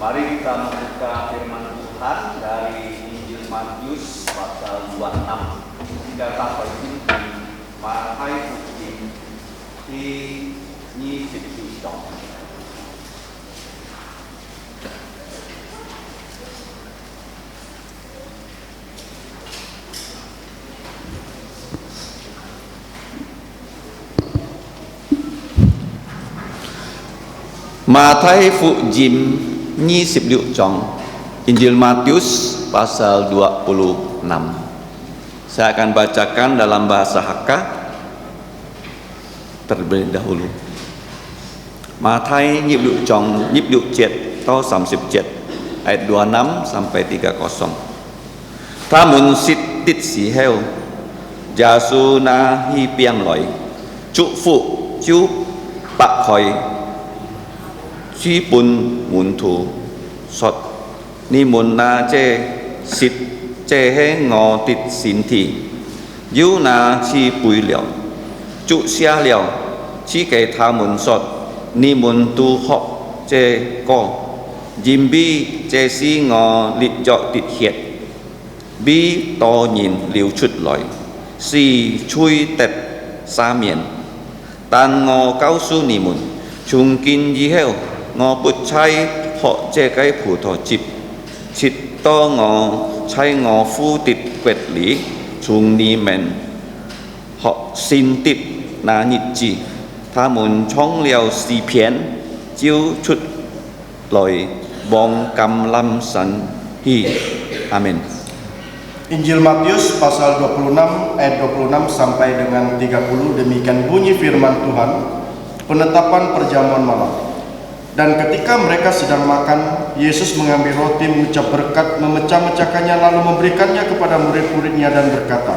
Mari kita membuka firman Tuhan dari Injil Matius pasal 26 hingga sampai di Matius di 24 章。Matius Phúc Dìm 26 章, Injil Matius pasal 26. Saya akan bacakan dalam bahasa Hakka terlebih dahulu. Matius 26 章 27 to 37 ayat 26 sampai 30. Ta mun sit tit si heo Giêsu na hi piang loi chúc phụ chú bạc khỏi Chí bùn mùn thù sọt ni mùn na chê xịt chê hê ngò tịt xịn thị Dũ na chi bùi liao Chú xa liao Chí kê tha mùn sọt ni mùn tu họp chê co Dìm bi chê xí ngò lịt dọ tịt hiệt Bi to nhìn liu chút lòi Xì chui tẹp xa miền Tàn ngò cao su ni mùn Chung kinh dì heo ngò bút chay họ chê cái phủ thọ chịp chít to ngò chay ngò phu tịt quẹt lý chung ni men họ xin tịt na nhịt chi tha mùn chóng liao xì phiến chiếu chút lòi bong kam lam san hi. Amin. Injil Matius pasal 26 ayat 26 sampai dengan 30 demikian bunyi firman Tuhan. Penetapan perjamuan malam. Dan ketika mereka sedang makan, Yesus mengambil roti, mengucap berkat, memecah-mecahkannya, lalu memberikannya kepada murid-muridnya dan berkata,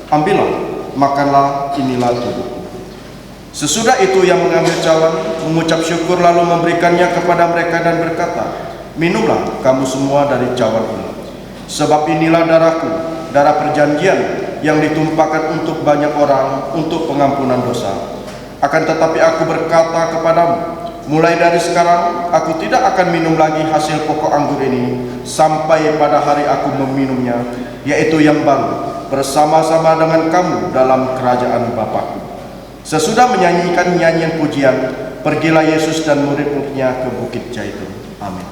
"Ambillah, makanlah, inilah tubuhku." Sesudah itu ia mengambil cawan, mengucap syukur, lalu memberikannya kepada mereka dan berkata, "Minumlah kamu semua dari cawan ini. Sebab inilah darahku, darah perjanjian yang ditumpahkan untuk banyak orang untuk pengampunan dosa. Akan tetapi aku berkata kepadamu, mulai dari sekarang aku tidak akan minum lagi hasil pokok anggur ini sampai pada hari aku meminumnya, yaitu yang baru bersama-sama dengan kamu dalam kerajaan Bapakku." Sesudah menyanyikan nyanyian pujian, pergilah Yesus dan murid-muridnya ke Bukit Zaitun. Amin.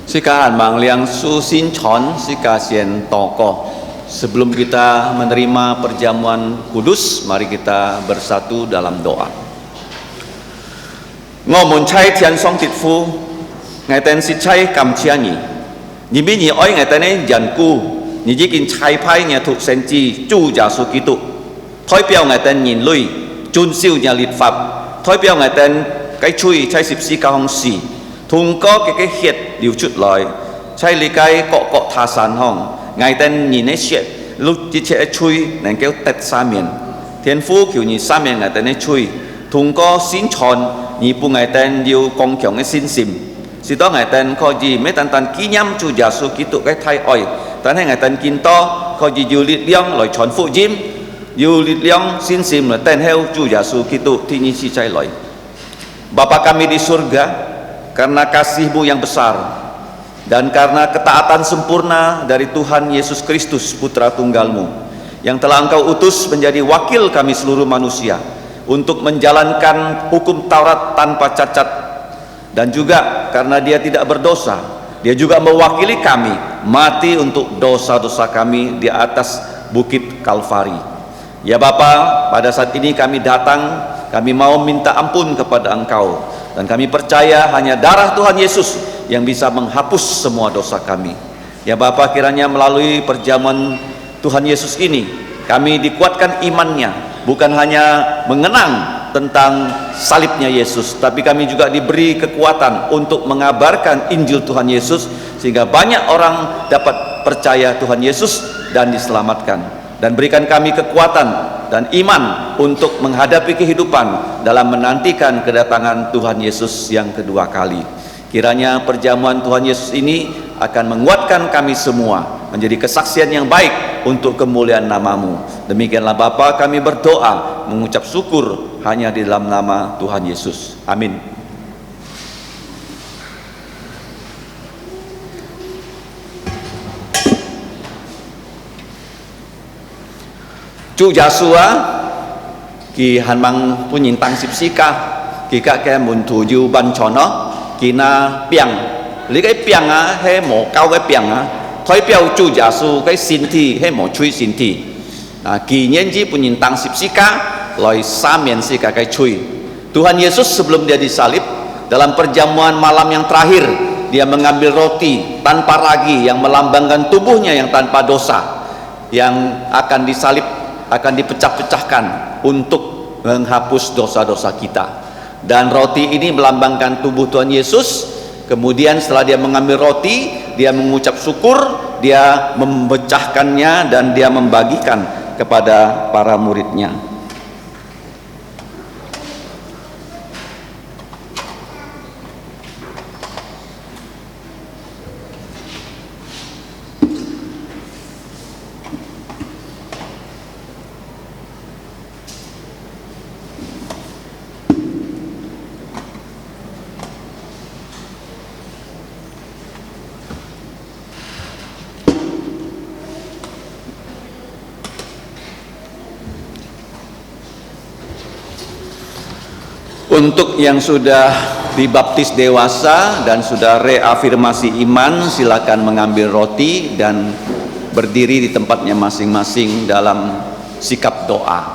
Sikahan Bang Liang Su Sin Chon Sikasien Toko. Sebelum kita menerima perjamuan kudus, mari kita bersatu dalam doa. Ngomong cai tian song tit fu, ngai ten si cai kam chia ni. Ni bi ni oi ngai ten ne jan ku, ni ji kin cai pai nya thuk sen chi chu ja su ki tu. Thoi piao ngai ten nhìn lui, chun siu nya lit phap. Thoi piao ngai ten cái chui cai sip si ka hong si. Thung có cái hiệt liu chút lòi, cai li cái cọ tha san hong. Ngai ten nhìn ne xiet, lúc ji che chui nang kêu tet sa miền. Thiên phu kiểu ni sa miền ngai ten ne chui. Thung có xin chọn ni pu ngai ten diu kong kyong cái xin sim. Si to ngai ten kho ji mấy tan ki nhâm chu giả su ki tu cái thai oi. Tan hai ngai ten kin to kho ji diu lit liang loi chọn phụ jim. Diu lit liang xin sim là ten heo chu giả su ki tu thi ni si cai loi. Bapa kami di surga, karena kasih-Mu yang besar dan karena ketaatan sempurna dari Tuhan Yesus Kristus Putra Tunggal-Mu yang telah Engkau utus menjadi wakil kami seluruh manusia untuk menjalankan hukum Taurat tanpa cacat, dan juga karena Dia tidak berdosa, Dia juga mewakili kami mati untuk dosa-dosa kami di atas bukit Kalvari. Ya Bapa, pada saat ini kami datang, kami mau minta ampun kepada Engkau, dan kami percaya hanya darah Tuhan Yesus yang bisa menghapus semua dosa kami. Ya Bapa, kiranya melalui perjamuan Tuhan Yesus ini kami dikuatkan imannya, bukan hanya mengenang tentang salibnya Yesus, tapi kami juga diberi kekuatan untuk mengabarkan Injil Tuhan Yesus sehingga banyak orang dapat percaya Tuhan Yesus dan diselamatkan. Dan berikan kami kekuatan dan iman untuk menghadapi kehidupan dalam menantikan kedatangan Tuhan Yesus yang kedua kali. Kiranya perjamuan Tuhan Yesus ini akan menguatkan kami semua menjadi kesaksian yang baik untuk kemuliaan nama-Mu. Demikianlah Bapa, kami berdoa mengucap syukur hanya di dalam nama Tuhan Yesus. Amin. Chu Yasua ki hanmang punyintang sipsika ki ka ke mun tu yu ban chono ki na piang li cái piang á he mo cao cái piang á thoi piao Chu Yasu cái sin thi he mo chui sin thi ki nyen ji punyintang sipsika loi samien sika kai chui. Tuhan Yesus sebelum dia disalib dalam perjamuan malam yang terakhir dia mengambil roti tanpa ragi yang melambangkan tubuhnya yang tanpa dosa yang akan disalib, akan dipecah-pecahkan untuk menghapus dosa-dosa kita. Dan roti ini melambangkan tubuh Tuhan Yesus. Kemudian setelah dia mengambil roti, dia mengucap syukur, dia memecahkannya dan dia membagikan kepada para muridnya. Untuk yang sudah dibaptis dewasa dan sudah reafirmasi iman, silakan mengambil roti dan berdiri di tempatnya masing-masing dalam sikap doa.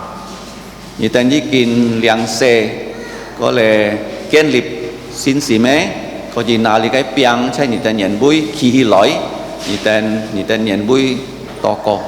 Nyitanji kin liang se có lẽ kiên lip xin xì mê có gì nào li cái piang chay nyitan nhận bui khi hi lỗi nyitan nhận bui to co.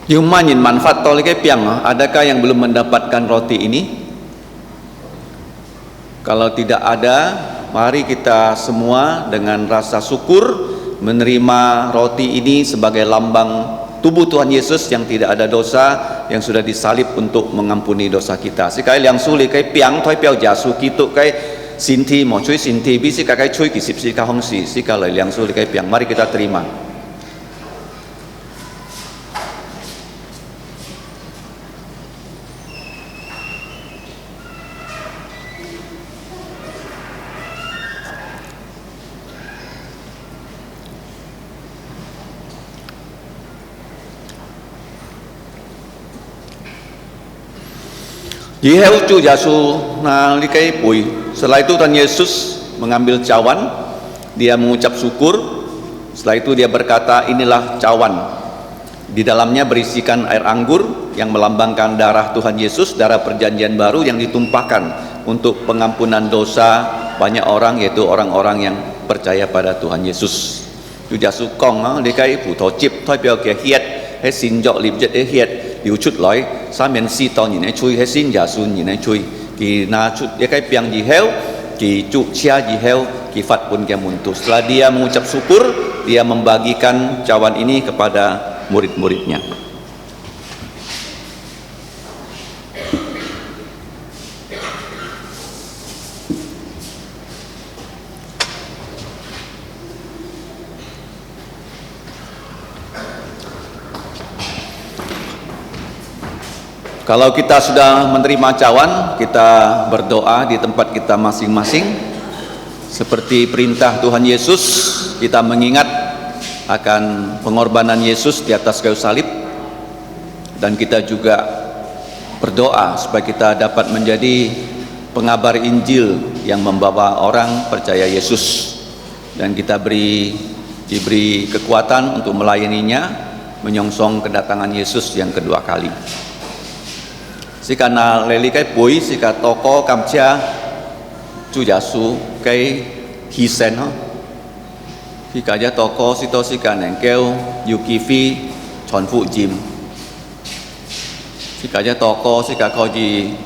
Yumanyin manfaat tolong ke piang, adakah yang belum mendapatkan roti ini? Kalau tidak ada, mari kita semua dengan rasa syukur menerima roti ini sebagai lambang tubuh Tuhan Yesus yang tidak ada dosa, yang sudah disalib untuk mengampuni dosa kita. Sekali yang sulit kai piang thoi piao jasu kitu kai sinti mo cui sinti bisi kai cui kisip si ka hongsi sekali yang sulit kai piang, mari kita terima. Yiheu Chu Yasu na likai pui. Setelah itu Tuhan Yesus mengambil cawan, dia mengucap syukur. Setelah itu dia berkata, inilah cawan. Di dalamnya berisikan air anggur yang melambangkan darah Tuhan Yesus, darah perjanjian baru yang ditumpahkan untuk pengampunan dosa banyak orang, yaitu orang-orang yang percaya pada Tuhan Yesus. Chu Yasu kong likai pu tho chip thoi piao kia hiet he sin jo lip jet he hiet liu chut loi sa mian si to nhìn chui he sin Yasu nhìn chui ki na chut dia kai piang ji heo ki cu chia ji heo ki fat pun kia muntu. Setelah dia mengucap syukur, dia membagikan cawan ini kepada murid-muridnya. Kalau kita sudah menerima cawan, kita berdoa di tempat kita masing-masing. Seperti perintah Tuhan Yesus, kita mengingat akan pengorbanan Yesus di atas kayu salib. Dan kita juga berdoa supaya kita dapat menjadi pengabar Injil yang membawa orang percaya Yesus. Dan kita diberi kekuatan untuk melayaninya, menyongsong kedatangan Yesus yang kedua kali. Sikana leli kai pui sika toko kamcia chu Yesu kai hisen ho. Sika ja toko sito sika nengkeu Yukifi chon fu jim. Sika ja toko sika ko ji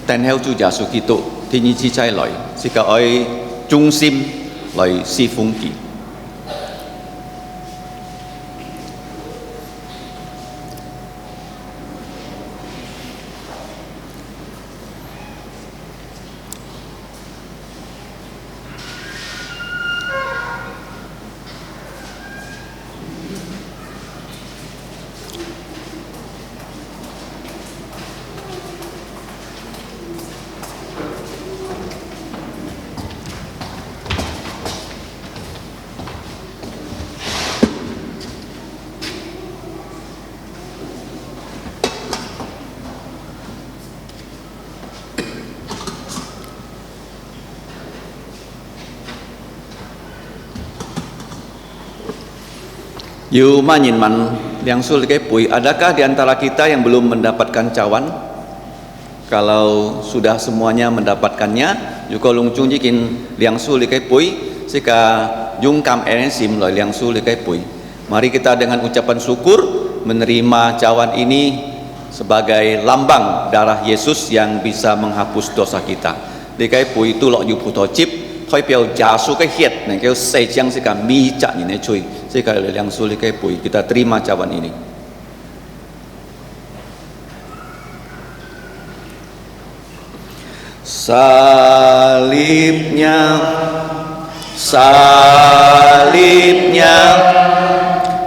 ten heo chu Yesu Kitô thi nhi chi chai loi. Sika oi trung sim loi si phung ki. Yu manyin man liang sul ke pui, adakah di antara kita yang belum mendapatkan cawan? Kalau sudah semuanya mendapatkannya, yu ko lung chung jikin liang sul ke pui, sika jung kam sim loi liang sul ke pui. Mari kita dengan ucapan syukur menerima cawan ini sebagai lambang darah Yesus yang bisa menghapus dosa kita. Di kai pui tu lok yu puto chip, thoi piao jasu ke hiet, neng keo sei chiang sika mi cak ni ne cui. Sekali yang sulit kai pui, kita terima cawan ini. Salibnya, salibnya,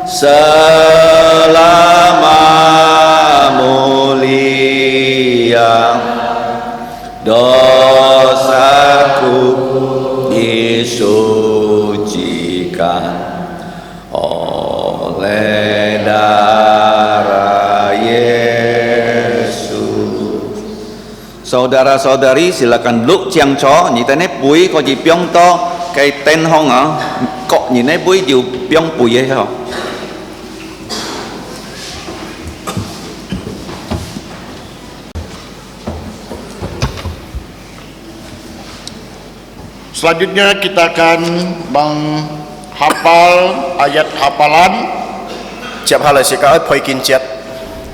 selama mulia dosaku disucikan oleh darah Yesus. Saudara-saudari silakan duduk chiang cho, ni tane pui ko ji pyong to kai ten hong a, kok ni ne pui ju pyong pui ye ho. Selanjutnya kita akan menghafal ayat hafalan. Chép hai lời sẽ có phơi kinh chét.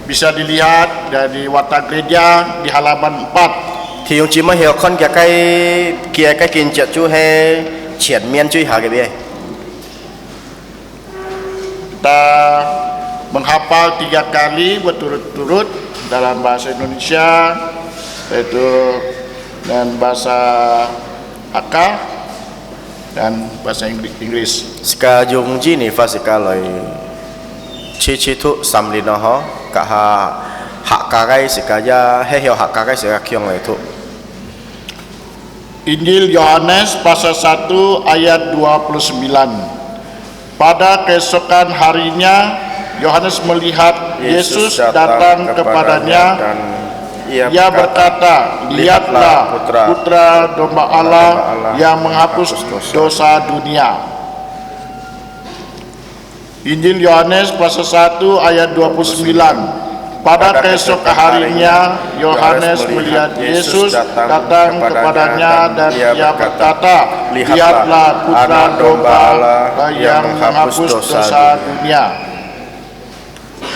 Bisa dilihat dari watak gereja di halaman 4. Thì ông chỉ mới hiểu con cái kia cái kinh chét chú hay triển miên chú hà cái bia. Kita menghafal 3 kali berturut-turut dalam bahasa Indonesia, yaitu dan bahasa Hakka dan bahasa Inggris. Ska dùng gì này phát ska lời chi thu sam li nó ho cả hạ cả cái ska ya hay hiểu hạ cả cái ska kiong lời thu. Injil Yohanes pasal 1 ayat 29. Pada keesokan harinya Yohanes melihat Yesus datang kepadanya. Ia berkata, lihatlah putra domba Allah yang menghapus dosa dunia. Injil Yohanes pasal 1 ayat 29. Pada keesokan harinya Yohanes melihat Yesus datang kepadanya dan ia berkata, lihatlah putra domba Allah yang menghapus dosa dunia.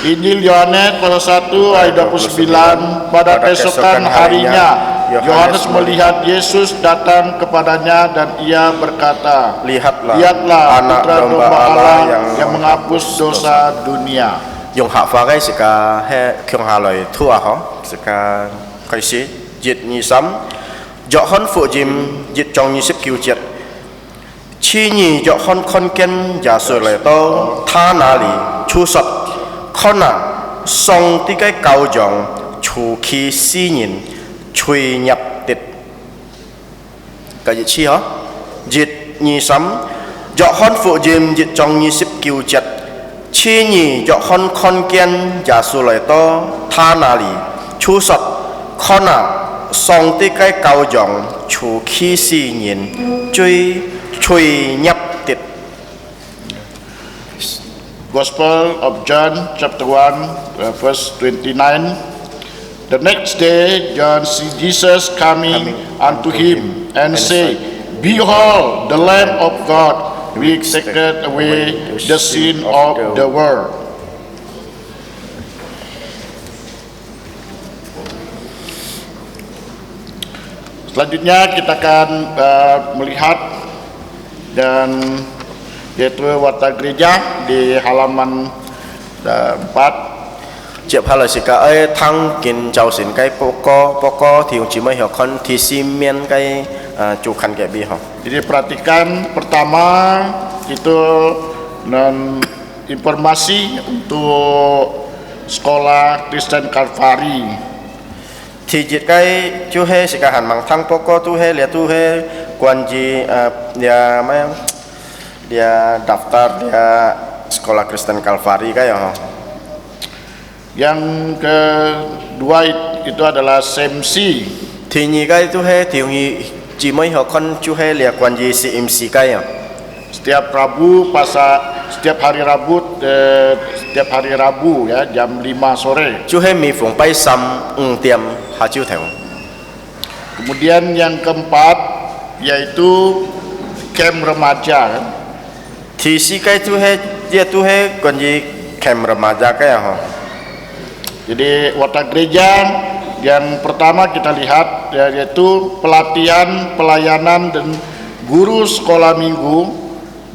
Injil Yohanes pasal 1 ayat 29. Pada keesokan harinya Yohanes melihat Yesus datang kepadanya dan ia berkata, lihatlah putra domba Allah yang menghapus dosa dunia. Dùng hạ phá cái ska hay kiong hà lời thua ho ska khai sĩ diệt nhị sắm dọ hon phụ jim diệt trong nhị xếp kiêu diệt chi nhị dọ hon con ken giả sử lời to tha na li chu sọt con à song tí cái cầu dòng chủ khí si nhìn chui nhập tịt cái gì chi hả dịch nhì sắm dọ hon phụ dìm dịch trong nhì xếp kiêu chặt chi nhì dọ hon con kiên giả su lại to tha nà lì chú sọt con à song tí cái cao dòng chủ khí si nhìn chui nhập tịt. Gospel of John chapter 1 verse 29. The next day John see Jesus coming unto him and say, Behold, the Lamb of God, which taketh away the sin of the world. Selanjutnya kita akan melihat dan yaitu watak gereja di halaman 4. Chụp hay là cái ấy thăng kiến giáo sinh cái pokok thì chỉ mới hiểu con thì sim miên cái chủ khăn cái bi học. Jadi perhatikan pertama itu informasi untuk sekolah Kristen Kalvari. Thì dịch cái chú he sẽ cả hẳn bằng thăng pokok tu he lihat tu he quan gì dia mấy dia daftar dia sekolah Kristen Kalvari cái ya. Yang kedua itu adalah SMC. Thì nhì cái tu he thì chỉ mới hiểu con chú he lihat quan gì CMC cái ya. Setiap hari Rabu ya jam 5 sore. Chú he mi phụng bay sam tiêm hạ chiếu theo. Kemudian yang keempat yaitu camp remaja kan. Thì si cái dia tu he quan gì camp remaja cái ya. Jadi watak gereja yang pertama kita lihat yaitu pelatihan, pelayanan dan guru sekolah minggu.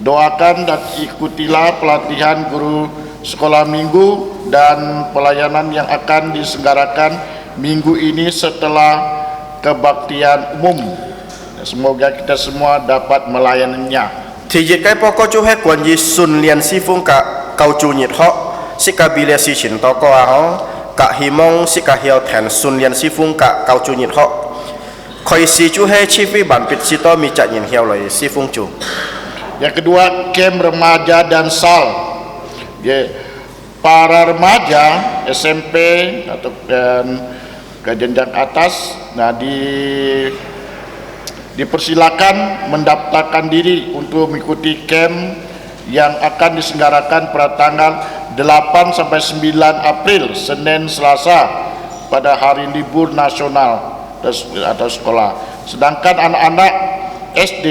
Doakan dan ikutilah pelatihan guru sekolah minggu dan pelayanan yang akan diselenggarakan minggu ini setelah kebaktian umum. Semoga kita semua dapat melayaninya. Thì dịch cái pokok chú he quan gì sun liên si phung cả cầu chủ nhật họ si cả bile si chín to co họ cả hy mong si cả hiểu thèn sun liên si phung cả cầu chủ nhật họ khoi si chú he chi phí bản bit si to mi chặt nhìn hiểu lại si phung chủ. Yang kedua camp remaja dan SAL. Para remaja SMP atau ke jenjang atas, nah dipersilakan mendaftarkan diri untuk mengikuti camp yang akan diselenggarakan pada tanggal 8 sampai 9 April, Senin Selasa pada hari libur nasional atau sekolah. Sedangkan anak-anak SD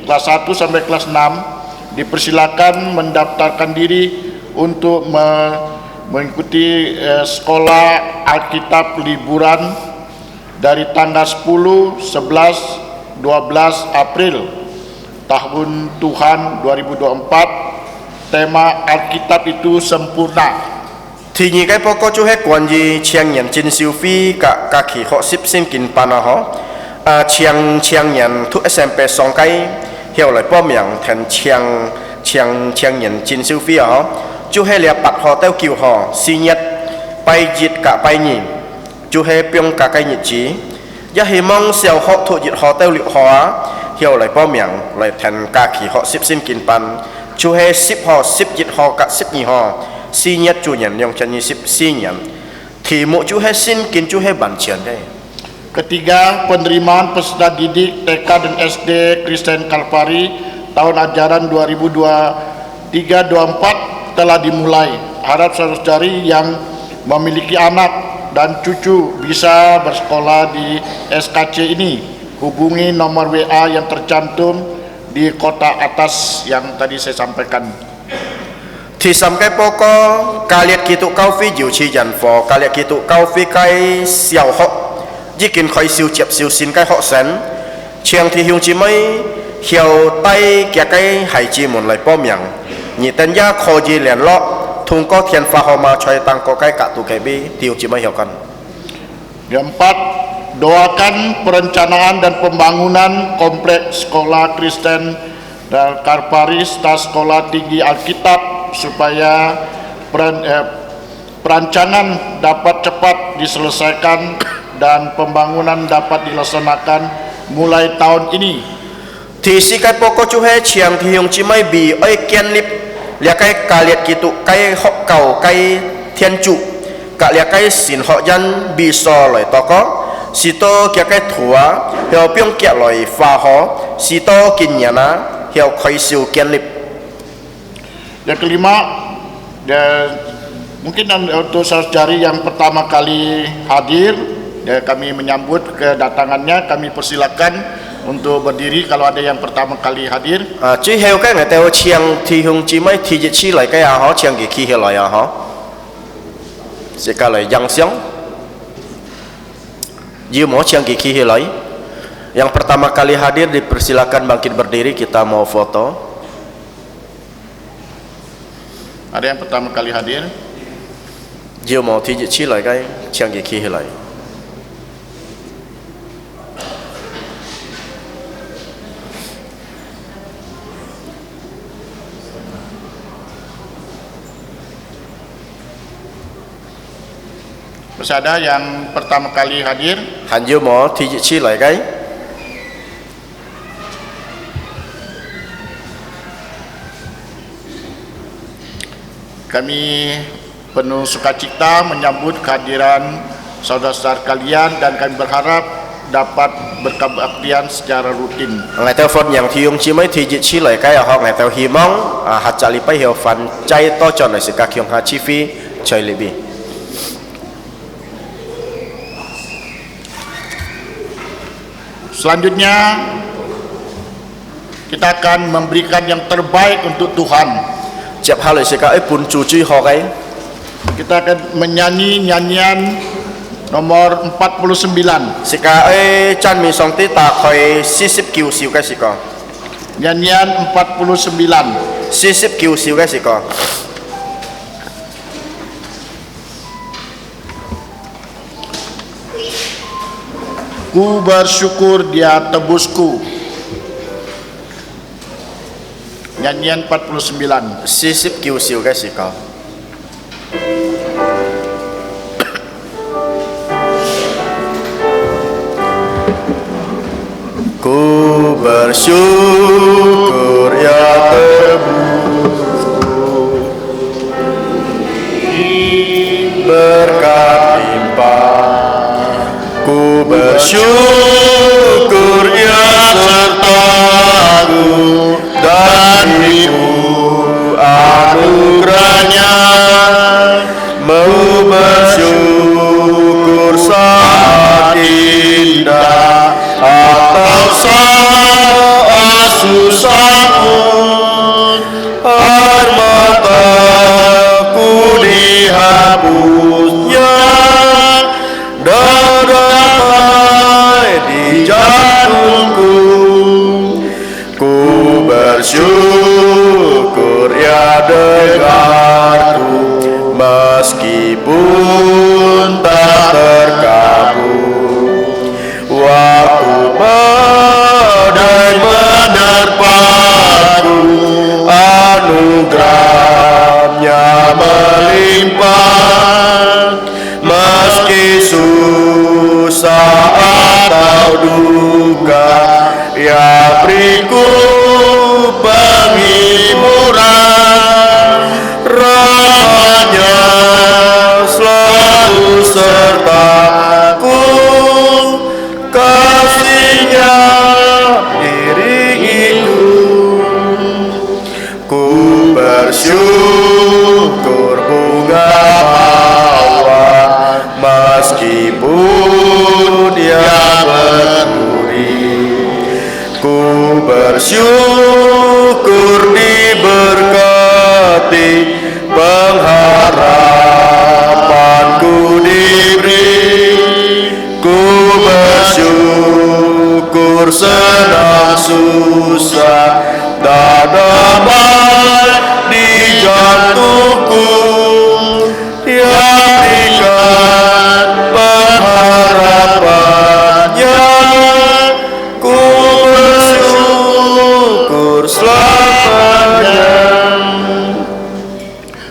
kelas 1 sampai kelas 6 dipersilakan mendaftarkan diri untuk mengikuti sekolah Alkitab liburan dari tanggal 10, 11, 12 April tahun Tuhan 2024. Tema Alkitab itu sempurna. Thì như cái pokok chú he quan gì chiang nhân chính siêu phi cả khi họ ship xin kinh pana họ chiang nhân thu SMP song cái hiểu lại bom yang thành chiang nhân chính siêu phi họ chú he liệp bạc họ theo kiều họ si nhật bay dịch cả bay nhìn chú he piong cả cái nhật chí giá hy mong siêu họ thu dịch họ theo liệu họ hiểu lại bom yang lại thành cả khi họ ship xin kinh pan chú he ship họ ship dịch họ cả ship nhì họ si nhật chủ nhân yang chân như ship si nhân thì mỗi chú he xin kinh chú he bản triển đây. Ketiga, penerimaan peserta didik TK dan SD Kristen Kalvari tahun ajaran 2023-24 telah dimulai. Harap saudara-saudari yang memiliki anak dan cucu bisa bersekolah di SKC ini. Hubungi nomor WA yang tercantum di kotak atas yang tadi saya sampaikan. Thì sắm cái pokok kalian kitu kau phi diu chi yan phò kalian kitu kau phi cái xiao họ chỉ kiến khởi siêu chép siêu xin cái họ sén chiang thì hiung chỉ mấy hiểu tay kia cái hải chi muốn lại bom yang nhị tên gia khó gì liền lọ thùng có thiên pha họ mà chơi tăng có cái cả tụ cái bi tiêu chỉ mấy hiểu cần. Yang keempat, doakan perencanaan dan pembangunan kompleks sekolah Kristen dan Kalvari serta sekolah tinggi Alkitab supaya perancangan dapat cepat dapat diselesaikan dan pembangunan dapat dilaksanakan mulai tahun ini. Thì si cái poko chu he chiang thì yung chi mai bi oi kian lip lia cái liệt kitu cái họ cầu cái thiên trụ cả lia cái xin họ dân bi so lại to có si to kia cái thua hiểu biong kia lại pha họ si to kinh nhà na hiểu khơi siêu kian lip. Yang kelima, mungkin untuk saudari yang pertama kali hadir, kami menyambut kedatangannya. Kami persilakan untuk berdiri kalau ada yang pertama kali hadir. Chỉ hiểu cái ngày tao chiang thì yung chi mai thì chỉ chi lại cái họ chiang cái khi hiểu lại họ sẽ cả lại yang xiang Jiu mau chiang cái khi hiểu lại. Yang pertama kali hadir dipersilakan bangkit berdiri, kita mau foto. Ada yang pertama kali hadir? Jiu mau thì chỉ lại cái chiang cái khi hiểu lại. Masih ada yang pertama kali hadir? Hành Jiu mau thì chỉ lại cái. Kami penuh sukacita menyambut kehadiran saudara-saudara kalian dan kami berharap dapat berkebaktian secara rutin. Ngày tao phật yang thì yung chi mai thì chỉ lại cái họ ngày tao hy mong hạt trả lý phải hiểu phần chay to cho này sẽ các yung hạt chi phí chơi lebih. Selanjutnya kita akan memberikan yang terbaik untuk Tuhan. Chép hai lời sẽ các pun chủ trì họ cái. Kita akan menyanyi nyanyian nomor 49. Sẽ các chan mi song tí ta khơi 40 kiu siêu cái sẽ có. Nyanyian 49. 40 kiu siêu cái sẽ có. Ku bersyukur dia tebusku. Nyanyian 49. 40 kiu siêu cái sẽ có. Ku bersyukur ya tebusku, berkat limpah. Ku bersyukur ya sertaku dan ibu anugerahnya. Mau bersyukur saat indah atau saat susah pun, air mataku dihapusnya dan damai di jantungku. Ku bersyukur ya denganku, meskipun tak terkabul. Waktu badai menerpaku, anugerahnya melimpah. Meski susah atau duka, ya beriku penghiburan. Rahmatnya selalu sertaku, kasihnya iringiku. Ku bersyukur bunga mawar, meskipun dia berduri. Ku bersyukur diberkati, pengharapanku diberi. Ku bersyukur senang susah dan damai di jantungku. Yang ikat pengharapannya, ku bersyukur selamanya.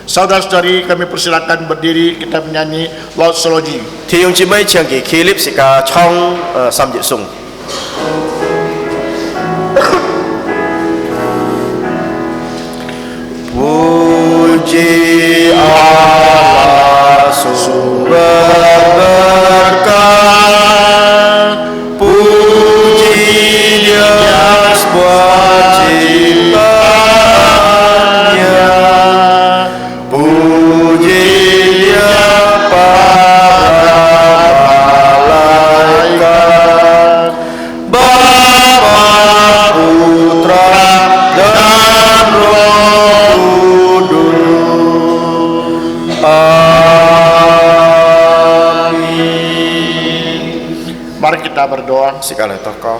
Saudara-saudari, kami persilakan berdiri, kita menyanyi Lord Sology. 弟兄姊妹，唱嘅 clip 是個唱三節頌。Puji Allah sumber berkat, puji Dia buat ciptaannya, puji Dia para malaikat, Bapa, Putra, dan Roh Kudus. Amin. Mari kita berdoa. Segala tokoh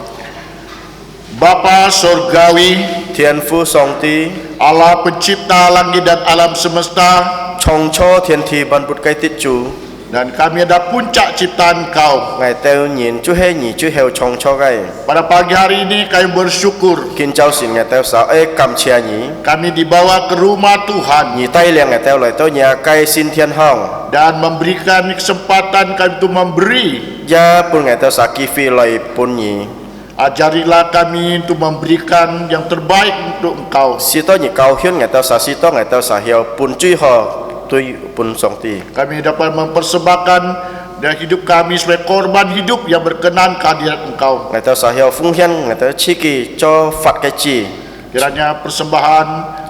Bapa Surgawi, Thiên父Song Ti, Allah pencipta langit dan alam semesta, Chong Cho Thiên Thi Ban Bút Cái Tít Chu, dan kami ada puncak ciptaan Kau. Ngài Teo Nhìn Chú Hê Nhị Chú Heo Chong Cho Gai, Pada pagi hari ini kami bersyukur Kinh Châu Xin Ngài Teo Sao Cam Chia Nhị, kami dibawa ke rumah Tuhan Nhị Tay Liang Ngài Teo Lại Teo Nhà Cái Xin Thiên Hong, dan memberikan kesempatan kami untuk memberi. Gia Pun Ngài Teo Sa Ki Phi Lai Pun Nhị, Ajarilah kami untuk memberikan yang terbaik untuk Engkau. Si To Nhị Cao Hiên Ngài Teo Sa Si To Ngài Teo Sa Hiao Pun Cui Ho Tui Pun Song Ti. Kami dapat mempersembahkan dan hidup kami sebagai korban hidup yang berkenan kehadirat Engkau. Ngài Teo Sa Hiao Phung Hiên Ngài Teo Chi Ki Cho Phạt Cái Chi, Kiranya persembahan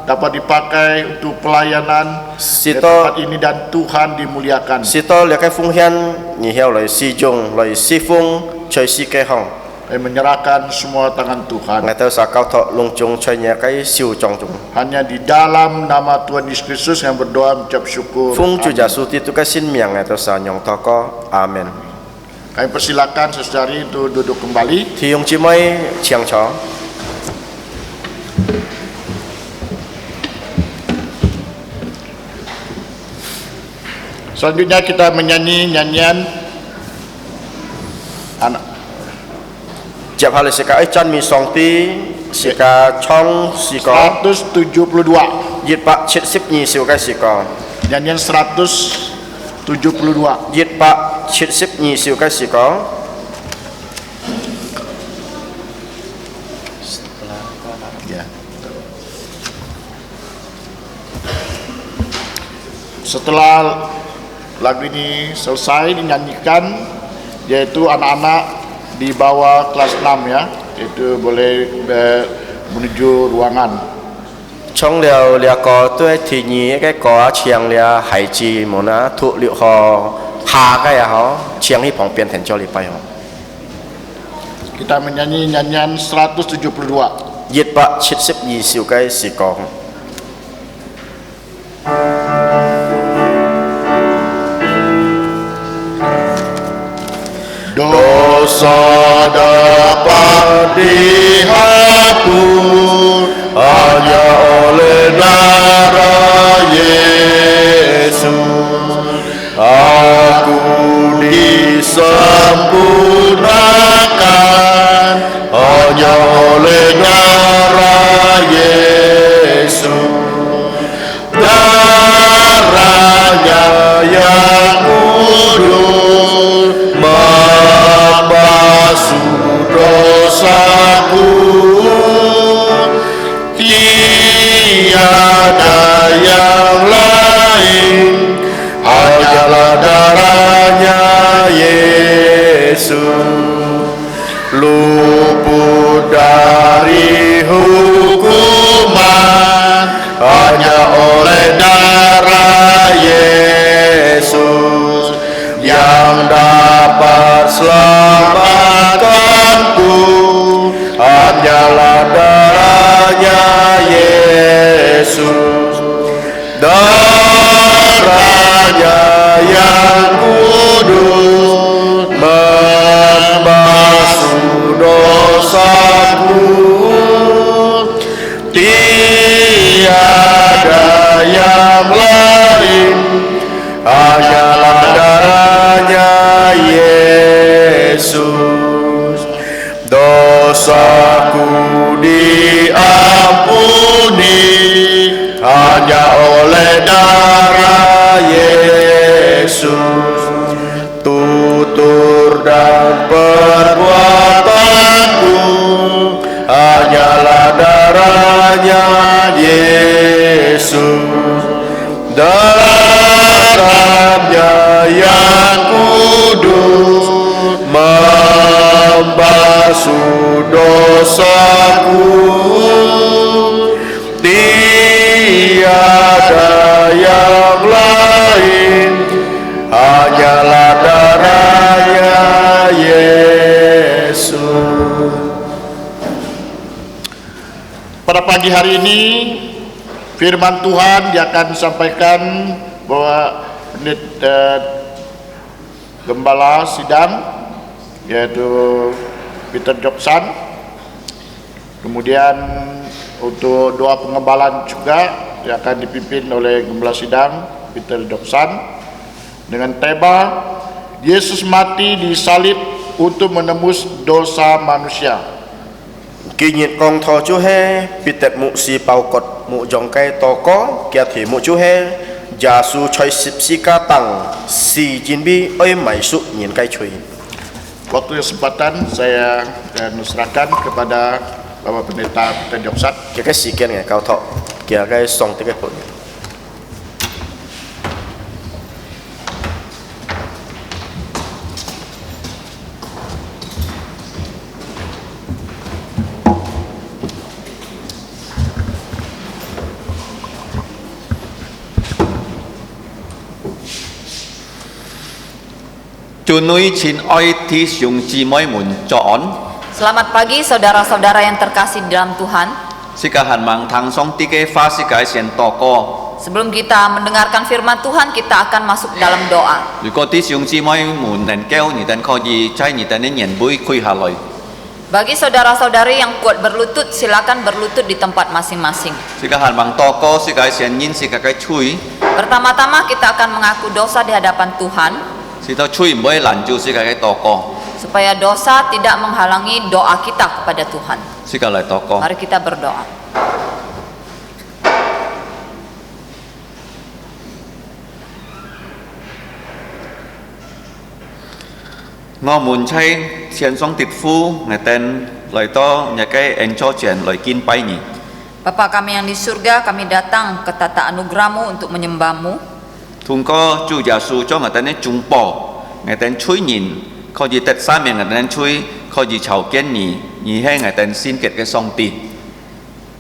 dapat dipakai untuk pelayanan Si di To tempat ini dan Tuhan dimuliakan. Si To Liang Cái Phung Hiên Nhị Hiao Lai Si Jung Lai Si Phung Choi Si Cái Hong. Kami menyerahkan semua tangan Tuhan. Ngài Teo Sa Cao Thọ Lung Chung Choi Nhà Cái Siêu Chong Chung. Hanya di dalam nama Tuhan Yesus Kristus yang berdoa mengucap syukur. Phung Chu Amin. Gia Su Ti Tu Cái Xin Miang Ngài Teo Sa Nyong Tho Ko. Amen. Kami persilakan saudari untuk duduk kembali. Thì ông chị mới chiang chó. Selanjutnya kita menyanyi nyanyian anak Chẹp hà lì sĩ ca ấy chân mi song ti sĩ ca chong sĩ có 172. Yết bạc chết xếp nhì siêu cái sĩ có Nyanyian 172. Yết bạc chết xếp nhì siêu cái sĩ có. Ya. Setelah lagu ini selesai dinyanyikan, yaitu anak-anak di bawah kelas 6 ya, itu boleh menuju ruangan. Trong liều liều có tôi thì nhì cái có chiang liều hải chi mà nó thụ liệu họ hà cái họ chiang hi phong biến thành cho li pai họ. Kita menyanyi nyanyian 172. Yết bạc chết xếp nhì siêu cái sĩ có. Dosa dapat dihapus hanya oleh darah Yesus. Aku disempurnakan hanya oleh darah Yesus. Darahnya yang kudus membasuh dosaku, tiada yang lain, hanyalah darahnya Yesus. Luput dari hukuman hanya oleh darah Yesus yang dapat selamatkanku, hanyalah darahnya Yesus. Darahnya yang kudus membasuh dosaku, tiada yang lain, hanyalah darahnya Yesus. Dosaku diampuni hanya oleh oleh darah Yesus. Tutur dan perbuatanku hanyalah darahnya Yesus. Darahnya yang kudus membasuh dosaku. Tiada yang lain, hanyalah darahnya Yesus. Pada pagi hari ini firman Tuhan yang akan disampaikan bahwa gembala sidang yaitu Peter Joksan. Kemudian untuk doa pengembalaan juga yang akan dipimpin oleh gembala sidang Peter Joksan dengan tema Yesus mati di salib untuk menembus dosa manusia. Kinyit kong tho chú he pitet mu si pau kot mu jong kai to ko kia thi mu chú he jasu choi sip si ka tang si jin bi oi mai su nyin kai chui. Waktu kesempatan saya serahkan kepada Bapak Pendeta Peter Joksan. Kia cái si kian ngai kau tho kia cái song te cái pun. Chunui chin oi thi siung chi moi mun chọn. Selamat pagi saudara-saudara yang terkasih di dalam Tuhan. Sikahan mang thang song tike fa sikai sian toko. Sebelum kita mendengarkan firman Tuhan, kita akan masuk dalam doa.如果thi siung chi moi mun dan keo ni dan kho ji chai ni dan nyen bui kui ha loi. Bagi saudara-saudari yang kuat berlutut, silakan berlutut di tempat masing-masing. Sikahan mang toko sikai sian nyin sikai chui. Pertama-tama kita akan mengaku dosa di hadapan Tuhan, Sito chui boy lanju sikai toko. supaya dosa tidak menghalangi doa kita kepada Tuhan. Sikai toko. Mari kita berdoa. Ngo mun chai sian song tit fu ngai ten loi to nya kai en cho chen loi kin pai ni. Bapa kami yang di surga, kami datang ke tata anugerah-Mu untuk menyembah-Mu. Thung ko chu ja su cho ngai ten chung po ngai ten chui nyin kho ji tet sa meng ngai ten chui kho ji chao kian ni he ngai ten sin ket ke song ti.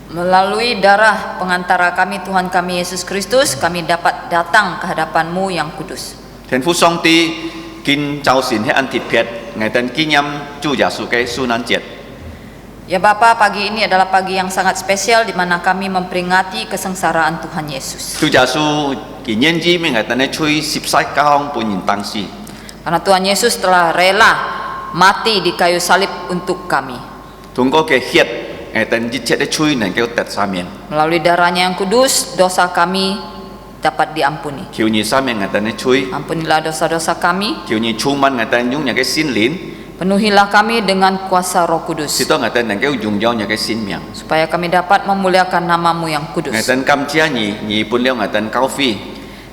Melalui darah pengantara kami Tuhan kami Yesus Kristus, kami dapat datang ke hadapan-Mu yang kudus. Ten fu song ti kin chao sin he an tit phet ngai ten kin yam chu ja su ke su nan jet. Ya Bapa, pagi ini adalah pagi yang sangat spesial di mana kami memperingati kesengsaraan Tuhan Yesus. Chu ja su kin yen ji meng ngai ten chui sip sai ka hong pun yin tang si. Karena Tuhan Yesus telah rela mati di kayu salib untuk kami. Thung ko ke hiet ngai ten ji chet de chui nan ke tet sa meng. Melalui darahnya yang kudus, dosa kami dapat diampuni. Kiu ni sa meng ngai ten chui. Ampunilah dosa-dosa kami, Kiu ni chu man ngai ten yung nya ke sin lin. penuhilah kami dengan kuasa Roh Kudus, Sito ngai ten nang ke yung yao nya ke sin miang. supaya kami dapat memuliakan nama-Mu yang Ngai kudus. ten kam chia ni pun liao ngai ten kau fi.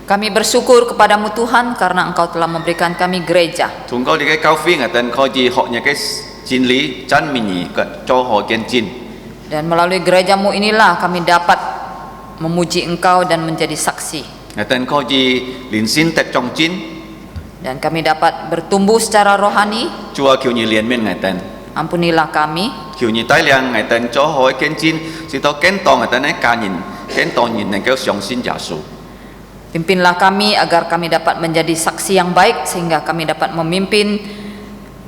Kami bersyukur kepadamu Tuhan karena Engkau telah memberikan kami gereja. Thung ko di ke kau fi ngai ten kho ji ho nya ke jin li chan mi ni ke cho ho gen jin. Dan melalui gereja-Mu inilah kami dapat memuji Engkau dan menjadi saksi. Ngai ten kho ji lin sin tet chong jin. Dan kami dapat bertumbuh secara rohani. Chua kiu ni lien men ngai ten. Ampunilah kami, Kiu ni tai liang ngai ten cho ho gen jin. Sito ken tong ngai ten ka yin. Ken tong yin nang ke xiong sin ja su. pimpinlah kami agar kami dapat menjadi saksi yang baik sehingga kami dapat memimpin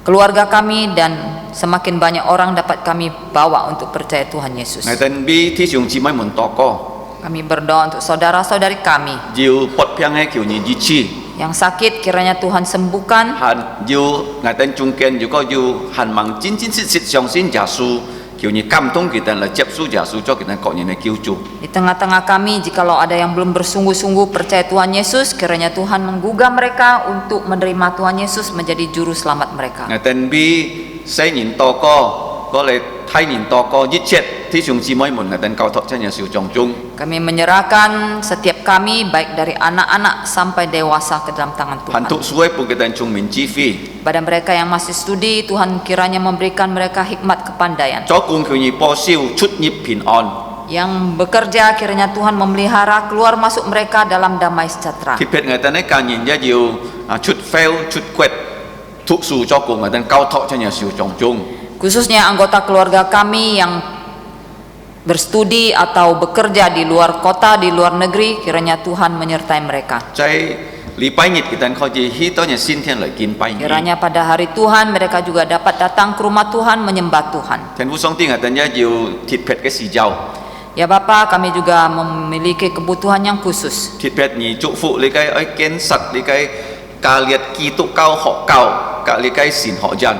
keluarga kami dan semakin banyak orang dapat kami bawa untuk percaya Tuhan Yesus. Ngai ten bi thi siung chi mai mun to ko. Kami berdoa untuk saudara-saudari kami Jiu pot piang he kiu ni ji chi. yang sakit, kiranya Tuhan sembuhkan. Han jiu ngai ten chung ken ju ko ju han mang jin jin sit sit xiong sin ja su. Kiu ni kam tong kita la jep su ja su cho kita ko ni ne kiu chu. Di tengah-tengah kami, jikalau ada yang belum bersungguh-sungguh percaya Tuhan Yesus, kiranya Tuhan menggugah mereka untuk menerima Tuhan Yesus menjadi juru selamat mereka. Ngai ten bi sai nin to ko ก็เลยให้nhìn to có giết chếtที่chúng chỉ mới muốn dan cao thọ cho nhà siêu trọng chung. Kami menyerahkan setiap kami baik dari anak-anak sampai dewasa ke dalam tangan Tuhan. Hành thụ suối bukit dan chung min chi phi. Pada mereka yang masih studi, Tuhan kiranya memberikan mereka hikmat kepandaian. Cho cùng kiểu nhị po siêu chút nhịp bình an. Yang bekerja kiranya Tuhan memelihara keluar masuk mereka dalam damai sejahtera. Thì biệt người ta nói càng nhìn ra nhiều chút fail chút quẹt thụ sự cho cùng người ta cao thọ cho nhà siêu trọng chung. Khususnya anggota keluarga kami yang berstudi atau bekerja di luar kota, di luar negeri, kiranya Tuhan menyertai mereka. Trái lý bái nhật kita kau jadi hito nya sin thiên lợi kin bái nhật. Kiranya pada hari Tuhan mereka juga dapat datang ke rumah Tuhan menyembah Tuhan. Thiên phú song tiên người ta nhớ nhiều thịt pet cái xì dầu. Ya Bapa, kami juga memiliki kebutuhan yang khusus. Thịt pet nhị trụ phụ lý cái ấy kiến sạch lý cái ca liệt kỳ tụ cao họ cao cả lý cái xin họ dân.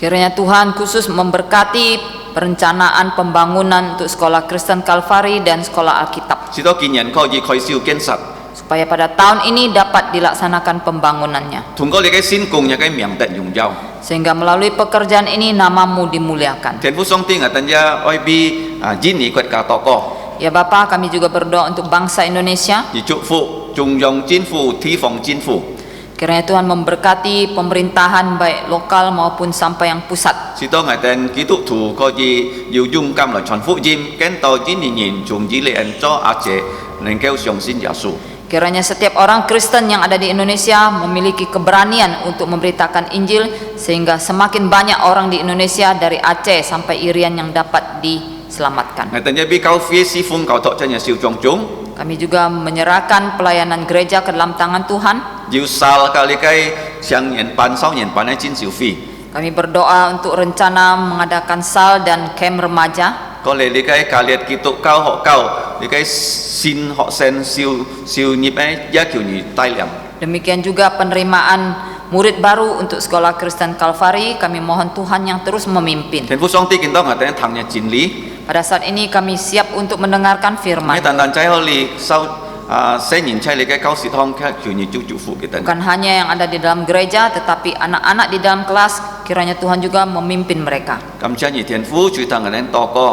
Kiranya Tuhan khusus memberkati perencanaan pembangunan untuk sekolah Kristen Kalvari dan sekolah Alkitab. Chỉ đó kinh nhận kau jadi kau siêu kiến sạch. Supaya pada tahun ini dapat dilaksanakan pembangunannya. Thùng có lý cái xin cùng nhà cái miệng tận dùng dầu. Sehingga melalui pekerjaan ini namamu dimuliakan. Thiên phú song tiên người ta nhớ oi bi jin nhị quẹt cả to co. Ya Bapa, kami juga berdoa untuk bangsa Indonesia. Chỉ trụ phụ trung dòng chính phủ thi phòng chính phủ. Kiranya Tuhan memberkati pemerintahan baik lokal maupun sampai yang pusat. Chỉ đó ngày tên kỹ thuật thủ có gì yêu dung cam là chọn phụ jim kén tàu chính nhìn chung chỉ lệ cho Aceh nên kêu siong sin Yesus. Kiranya setiap orang Kristen yang ada di Indonesia memiliki keberanian untuk memberitakan Injil sehingga semakin banyak orang di Indonesia dari Aceh sampai Irian yang dapat diselamatkan. Ngày tên bi cao phía si phung cao thọ cho nhà siêu trong chúng. Kami juga menyerahkan pelayanan gereja ke dalam tangan Tuhan. Yêu sal kali cái siang nhận pan sau nhận pan chính siêu phi. Kami berdoa untuk rencana mengadakan sal dan camp remaja. Có lẽ lý cái cả liệt kỹ tụ cao họ cao lý cái xin họ sen siêu nhịp ấy giá kiểu nhị tai liam. Demikian juga penerimaan murid baru untuk sekolah Kristen Kalvari. Kami mohon Tuhan yang terus memimpin. Thiên phú song tiên kita nggak tên thằng nhà chính lý. Pada saat ini kami siap untuk mendengarkan firman. Mấy tàn trái holi sau sẽ nhìn trái lý cái cao sĩ thong khác kiểu nhị chủ phụ kita. Bukan hanya yang ada di dalam gereja, tetapi anak-anak di dalam kelas, kiranya Tuhan juga memimpin mereka. Cảm ơn nhị thiên phú chúa thằng anh to co.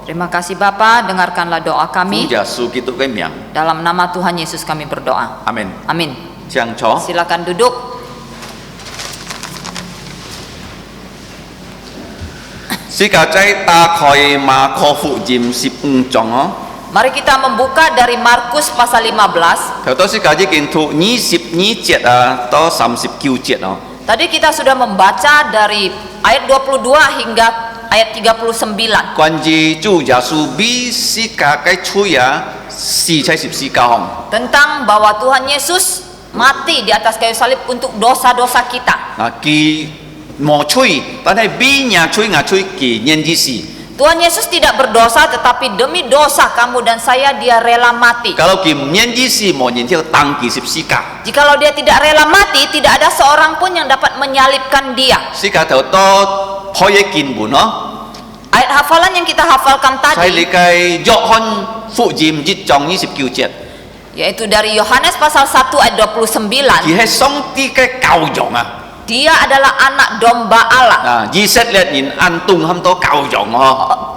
Terima kasih Bapa, dengarkanlah doa kami. Phú Yesus Kitô cái miệng. Dalam nama Tuhan Yesus kami berdoa. Amin. Amin. Chàng chó. Silakan duduk. Sĩ cả trái ta khỏi mà kho phụ dìm 15 章. Mari kita membuka dari Markus pasal 15. Theo tôi sĩ cả chỉ kiến thụ 22 节to 39 节. Tadi kita sudah membaca dari ayat 22 hingga ayat 39. Quan gì Chúa Giêsu bi sĩ cả cái chui 4 kahong. Tentang bahwa Tuhan Yesus mati di atas kayu salib untuk dosa-dosa kita. Kỳ mò chui, ta này bi nhà chui ngà chui kỳ nhân di si. Tuhan Yesus tidak berdosa, tetapi demi dosa kamu dan saya dia rela mati. Kalau kỳ nhân di si mò nhân theo tăng kỳ 10 ka. Jikalau dia tidak rela mati, tidak ada seorang pun yang dapat menyalibkan dia. Si ka theo to thôi kinh bù nó. Ayat hafalan yang kita hafalkan Sai tadi, li cái Giohon phụ dìm dịch trong 29 节. yaitu dari Yohanes pasal 1 ayat 29. Kỳ hay song ti cái cầu dòng à. Dia adalah anak domba Allah. Di set lihat nhìn an tung ham to cầu dòng ho.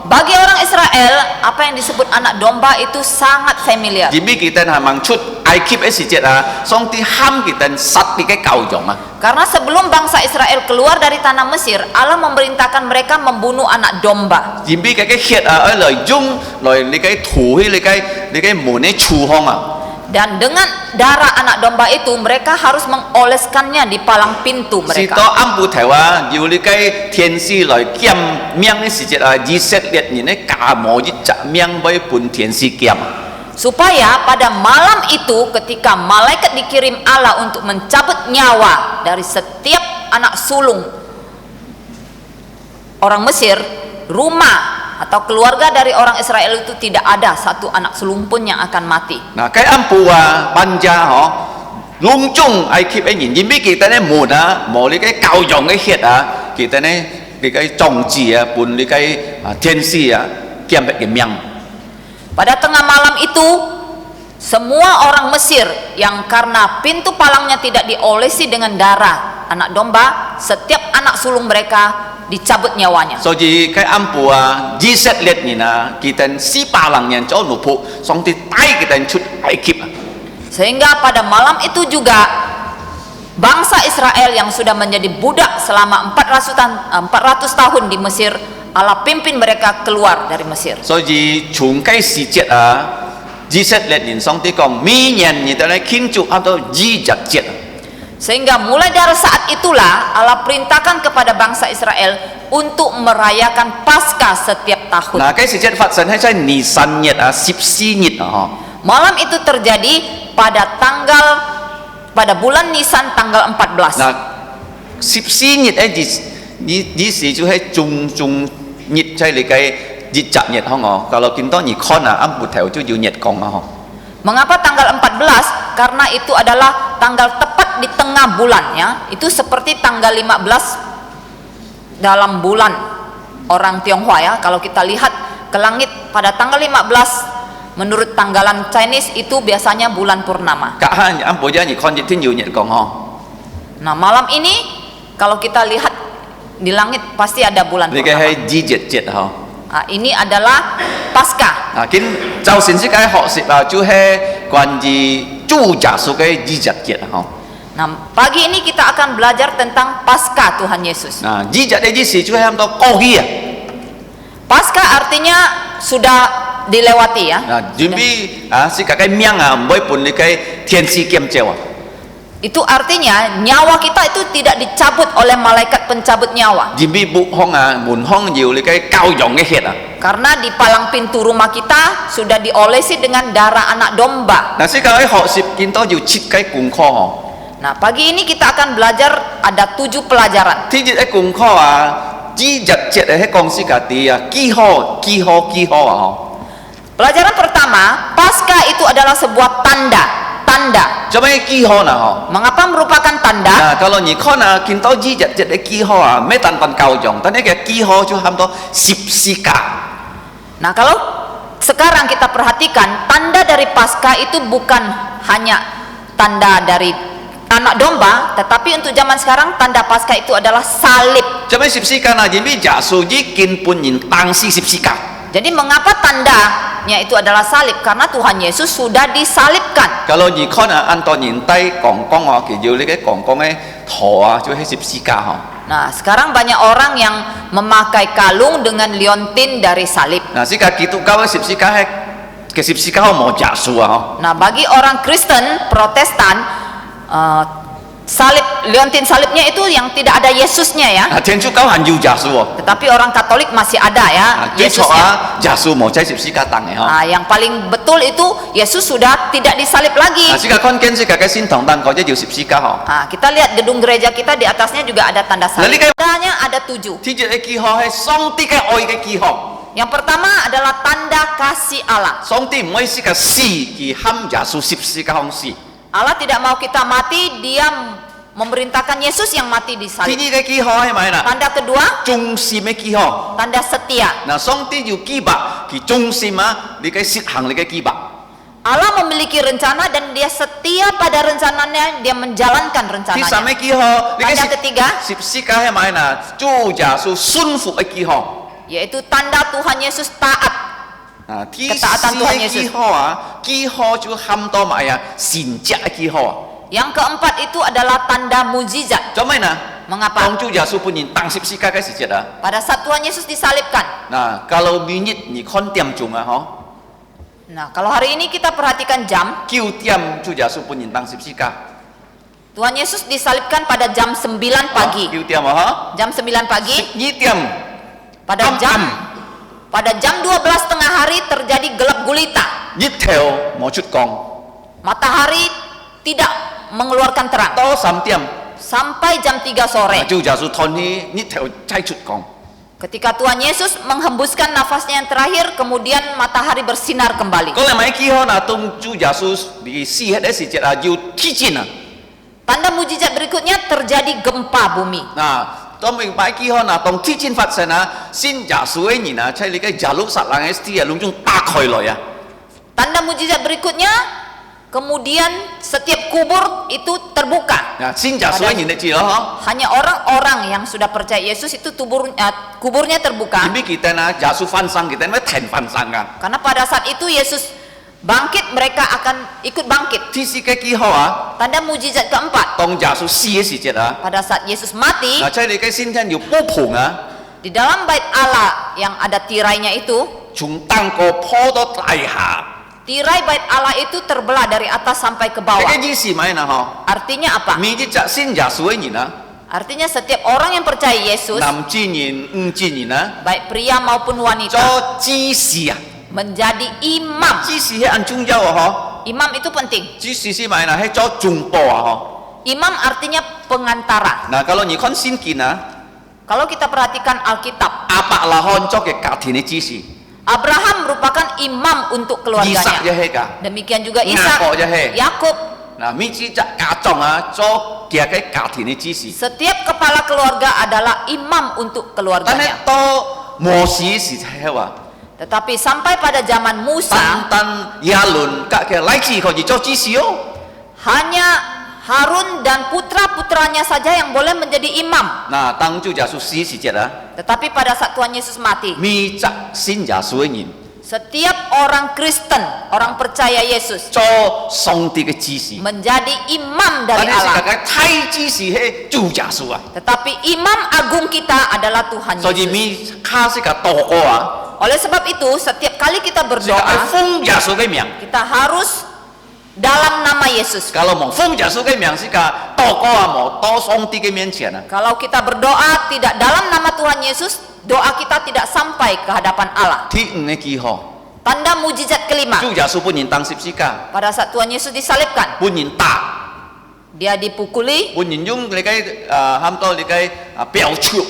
Bagi orang Israel, apa yang disebut anak domba itu sangat familiar. Jadi kita hamang cut ai keep es jet song ti ham kita sat ti cái cầu dòng à. Karena sebelum bangsa Israel keluar dari tanah Mesir, Allah memerintahkan mereka membunuh anak domba. Jadi cái hiện ở lời dung lời li cái thủ hay li cái mồ này chu hong à. Dan dengan darah anak domba itu mereka harus mengoleskannya di palang pintu Si to mereka. ambu Taiwan yêu li cái thiên si lời kiam miang es jet di set lihat nhìn cái cả mồ ji chả miang bay pun thiên si kiam. Supaya pada malam itu ketika malaikat dikirim Allah untuk mencabut nyawa dari setiap anak sulung orang Mesir, rumah atau keluarga dari orang Israel itu tidak ada satu anak sulung pun yang akan mati. Nah, cái ambu banja ho lung chung ai keep ai nhìn biết kita này mồ na mồ li cái cầu dòng cái hiện kita này li cái trồng chỉ pun li cái thiên si kiam cái miang. Pada tengah malam itu semua orang Mesir yang karena pintu palangnya tidak diolesi dengan darah anak domba, setiap anak anak sulung mereka dicabut nyawanya. 所以佢暗部啊，以色列人啊，佢哋400人做奴仆，上帝帶佢哋出埃及啊。 Sehingga pada malam itu juga bangsa Israel yang sudah menjadi budak selama 400 tahun di Mesir, Allah pimpin mereka keluar dari Mesir. 所以從嗰時節啊，以色列人上帝講，每年你哋嚟慶祝啊到以日節。 Sehingga mulai dari saat itulah Allah perintahkan kepada bangsa Israel untuk merayakan Paskah setiap tahun. 嗱，嗰時節發生喺在尼散日啊，14日啊， Malam itu terjadi pada bulan Nisan tanggal 14. 嗱，14日咧，呢時就係中日即係你嘅日習日嗬我，kalau kita你看啊，暗部頭就要日講啊嗬。 Mengapa tanggal 14? Karena itu adalah tanggal tepat di tengah bulan ya. Itu seperti tanggal 15 dalam bulan orang Tionghoa ya. Kalau kita lihat ke langit pada tanggal 15 menurut tanggalan Chinese itu biasanya bulan purnama. 隔下暗部一日看日天要日講嗬。 Nah, malam ini kalau kita lihat di langit pasti ada bulan 你嘅 purnama. 係以日節嗬。 Nah, ini adalah Paskah. 嗱，見就先先嘅學習啊，就係關於主耶穌嘅以日節嗬。 Nah, pagi ini kita akan belajar tentang Paskah Tuhan Yesus. 嗱，以日嘅意思就係咁多過去啊。 Paskah artinya sudah dilewati ya. 嗱，準備啊，是個命啊，唔會伴你嘅天使劍照啊。 Itu artinya nyawa kita itu tidak dicabut oleh malaikat pencabut nyawa. 準備木空啊，門空要你嘅教養嘅血啊。 Karena di palang pintu rumah kita sudah diolesi dengan darah anak domba. 嗱，是個學習見到要設計功課嗬。 Nah, pagi ini kita akan belajar ada 7 pelajaran. 天日嘅功課啊，以日節係講是個啲啊，幾好啊嗬。 Pelajaran pertama, Paskah itu adalah sebuah tanda. 做咩幾好啊嗬？ Mengapa merupakan tanda? 嗱，kalau你看啊，見到以日節嘅幾好啊，咩單單教養，但係嘅幾好就差唔多十字架。 Nah, kalau sekarang kita perhatikan, tanda dari Paskah itu bukan hanya tanda dari anak domba, tetapi untuk zaman sekarang tanda Paskah itu adalah salib. 做咩十字架啊？因為耶穌已經本人當時十字架。 Jadi mengapa tandanya itu adalah salib? Karena Tuhan Yesus sudah disalibkan. kalau 你看啊，按到年代講啊，其實你嘅講嘅頭啊，就係十字架嗬。 Nah, sekarang banyak orang yang memakai kalung dengan liontin dari salib. 嗱，呢個基督教嘅十字架係嘅十字架冇耶穌啊嗬。 Nah, bagi orang Kristen, Protestan, liontin salibnya itu yang tidak ada Yesusnya ya. 啊，天主教係要耶穌喎。 Tetapi orang Katolik masih ada ya 啊，最錯 Yesusnya. 啊，耶穌冇喺十字架當嘅嗬。 Nah, yang paling betul itu Yesus sudah tidak disalib lagi. 嗱，呢個關鍵是個嘅先堂當嗰啲要十字架嗬。 Nah, kita lihat gedung gereja kita di atasnya juga ada tanda salib. Lalu kayak- Tandanya ada 7. 天主嘅記號係上帝嘅愛嘅記號。 Yang pertama adalah tanda kasih Allah. 上帝唔可以是個死，而喊耶穌十字架向死。 Allah tidak mau kita mati, dia memerintahkan Yesus yang mati di 天 salib. 主嘅記號係咪啦？ Tanda kedua, 忠心嘅記號。 tanda setia. 嗱，上帝要記白，佢忠心啊，你嘅實行你嘅記白。 Allah memiliki rencana dan dia setia pada rencananya, dia menjalankan 第三 rencananya. 嘅記號，你嘅 Tanda ketiga, 十字架係咪啦？主耶穌順服嘅記號。 yaitu tanda Tuhan Yesus taat. 啊，第四 Ketaatan Tuhan 嘅 Yesus. 記號啊，記號就喊到埋啊，善者嘅記號啊。 Yang keempat itu adalah tanda mujizat. 做咩呢？ Mengapa? 當主耶穌本人當十字架嘅時節啊。 Pada saat Tuhan Yesus disalibkan. Nah, kalau minit ni kon tiam chung ah ho. Nah, kalau hari ini kita perhatikan jam, Kiu tiam chu ya su pun tang sip sika. Tuhan Yesus disalibkan pada jam 9 pagi. Kiu tiam ha. Jam 9 pagi, Ni tiam. pada jam 12 tengah hari terjadi gelap gulita. Ni theo mo chut kong. Matahari tidak mengeluarkan terang To sam tiam. sampai jam 3 sore. Chu ya su thon ni theo chai chut kong. Ketika Tuhan Yesus menghembuskan nafasnya yang terakhir, kemudian matahari bersinar kembali. Ko le mai ki ho na tung chu ya su di si het si jet a yu ti chin ah. Tanda mujizat berikutnya terjadi gempa bumi. Nah, to mình mai ki ho na tong ti chin phát sinh ah, sin ya su ai ni na chai li cái ya lu sat lang sti lung chung ta khoi loi ah. Tanda mujizat berikutnya, Kemudian setiap kubur itu terbuka. 嗱，先就所以你知咯，嗬。 Hanya orang-orang yang sudah percaya Yesus itu kuburnya terbuka. 點解kita耶穌翻生，kita咩停翻生噶？ Karena pada saat itu Yesus bangkit, mereka akan ikut bangkit. 天使嘅幾號啊？ Tanda mujizat keempat, 當耶穌死嘅時節啊， pada saat Yesus mati, 嗱，即係你嘅先天要鋪棚啊， di dalam bait Allah yang ada tirainya itu, 從單個坡到大下， tirai bait Allah itu terbelah dari atas sampai ke 你 bawah. 嘅意思咪嗱嗬？ Artinya apa? 每一隻先耶穌嘅人啊， Artinya setiap orang yang percaya Yesus, 男之人、女之人啊， baik pria maupun wanita, 做知識啊， menjadi imam. 知識係很重要啊， Imam itu penting. 嗬。知識是咪嗱係做中保啊， Imam artinya pengantara. 嗬。嗱，kalau你看聖經啊， Kalau kita perhatikan Alkitab, 亞伯拉罕做嘅家庭嘅知識， Abraham merupakan imam untuk 以撒 keluarganya. 嘅係㗎。 Demikian juga Yakub Ishak, je, hei. Yakub. 嗱，每隻家長啊，做嘅家庭嘅知識。 Setiap kepala keluarga adalah imam untuk 但係 keluarganya. 到摩西時係話， Tetapi sampai pada zaman Musa, 單亞倫嘅來自可以做知識哦。 hanya Harun dan putra-putranya saja yang boleh menjadi imam. 嗱，當主耶穌死時節啊， Tetapi pada saat Tuhan Yesus mati, 每隻信耶穌嘅人 setiap orang Kristen, orang percaya Yesus, 做上帝嘅知識。 menjadi imam 但 dari 係 Allah. 世界太知識係主耶穌啊， Tetapi imam agung kita adalah Tuhan 所以 Yesus. 每卡是個禱告啊， Oleh sebab itu, setiap kali kita 是個 berdoa, 奉耶穌嘅名。 kita harus dalam nama Yesus. Kalau 冇奉耶穌嘅名是個禱告啊，冇到上帝嘅面前啊。 Kalau kita berdoa tidak dalam nama Tuhan Yesus, doa kita tidak sampai ke hadapan Allah. 第五嘅記號， Tanda mujizat kelima, 主耶穌本人當十字架， pada saat Tuhan Yesus disalibkan, 本人打， dia dipukuli, 本人用你嘅喊到你嘅標槍。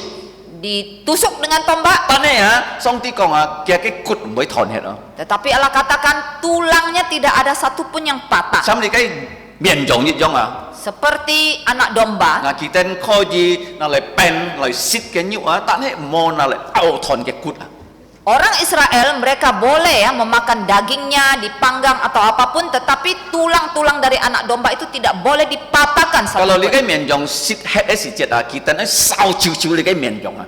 ditusuk dengan tombak, 但係啊，上帝講啊，佢嘅骨唔會斷血啊， tetapi Allah katakan tulangnya tidak ada satupun yang patah. 咁你嘅面容一樣啊。 Seperti anak domba, 嗱，佢哋可以拿嚟變嚟切嘅肉啊，但係唔好拿嚟拗斷嘅骨啊。 orang Israel mereka boleh ya memakan dagingnya, dipanggang atau apapun, tetapi tulang-tulang dari anak domba itu tidak boleh dipatahkan Kalau你 satupun. 嘅面容切黑嘅時節啊，佢哋咧燒照照你嘅面容啊。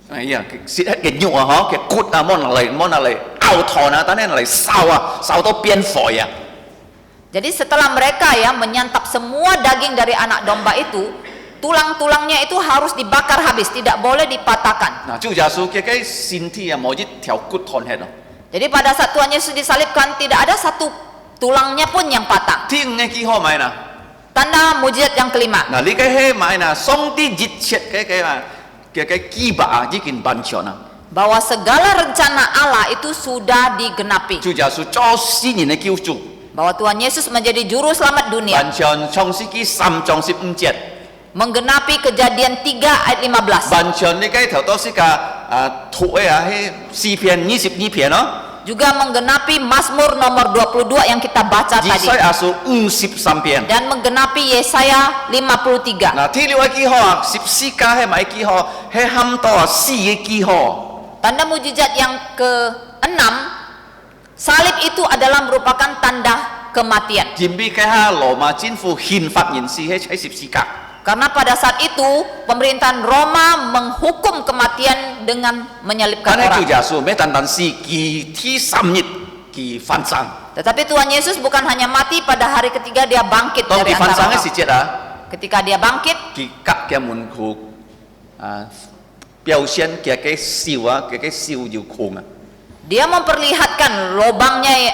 哎呀，切黑嘅肉啊，嗬，嘅骨啊，冇拿嚟拗斷啊，但係拿嚟燒啊，燒到變火啊。 Jadi setelah mereka ya menyantap semua daging dari anak domba itu, tulang-tulangnya itu harus dibakar habis, tidak boleh dipatahkan. 嗱，主耶穌嘅身體啊，冇一條骨斷血啊。 Jadi pada saat Tuhan Yesus disalibkan tidak ada satu tulangnya pun yang patah. 第五嘅記號咪嗱， Tanda mujizat yang kelima, 嗱，你嘅係咪嗱，上帝熱切嘅計劃啊，已經完成啦。 bahwa segala rencana Allah itu sudah digenapi. 主耶穌做世人嘅救主， Bahwa Tuhan Yesus menjadi juru selamat dunia, 完成創世記3章15節， menggenapi Kejadian 3 ayat 15. 完成你嘅頭多是個圖啊，係詩篇22篇咯， Juga menggenapi Mazmur nomor 22 yang kita baca 以 tadi, 賽亞書53篇。 dan menggenapi Yesaya 53. 嗱，第六個記號啊，十字架係咪記號？係喊到啊死嘅記號。 Tanda mujizat yang ke-6, salib itu adalah merupakan tanda kematian. 前邊嘅係羅馬政府憲法人士喺十字架。 Karena pada saat itu pemerintahan Roma menghukum kematian dengan menyalibkan 但係主 orang. 耶穌咩單單是佢第三日佢翻生， Tetapi Tuhan Yesus bukan hanya mati, pada hari ketiga dia bangkit 當 dari 佢翻生 antara 嘅時 orang. 節啊， Ketika dia bangkit, 佢隔嘅門口表現嘅笑啊，嘅笑要空啊。 dia memperlihatkan lobangnya,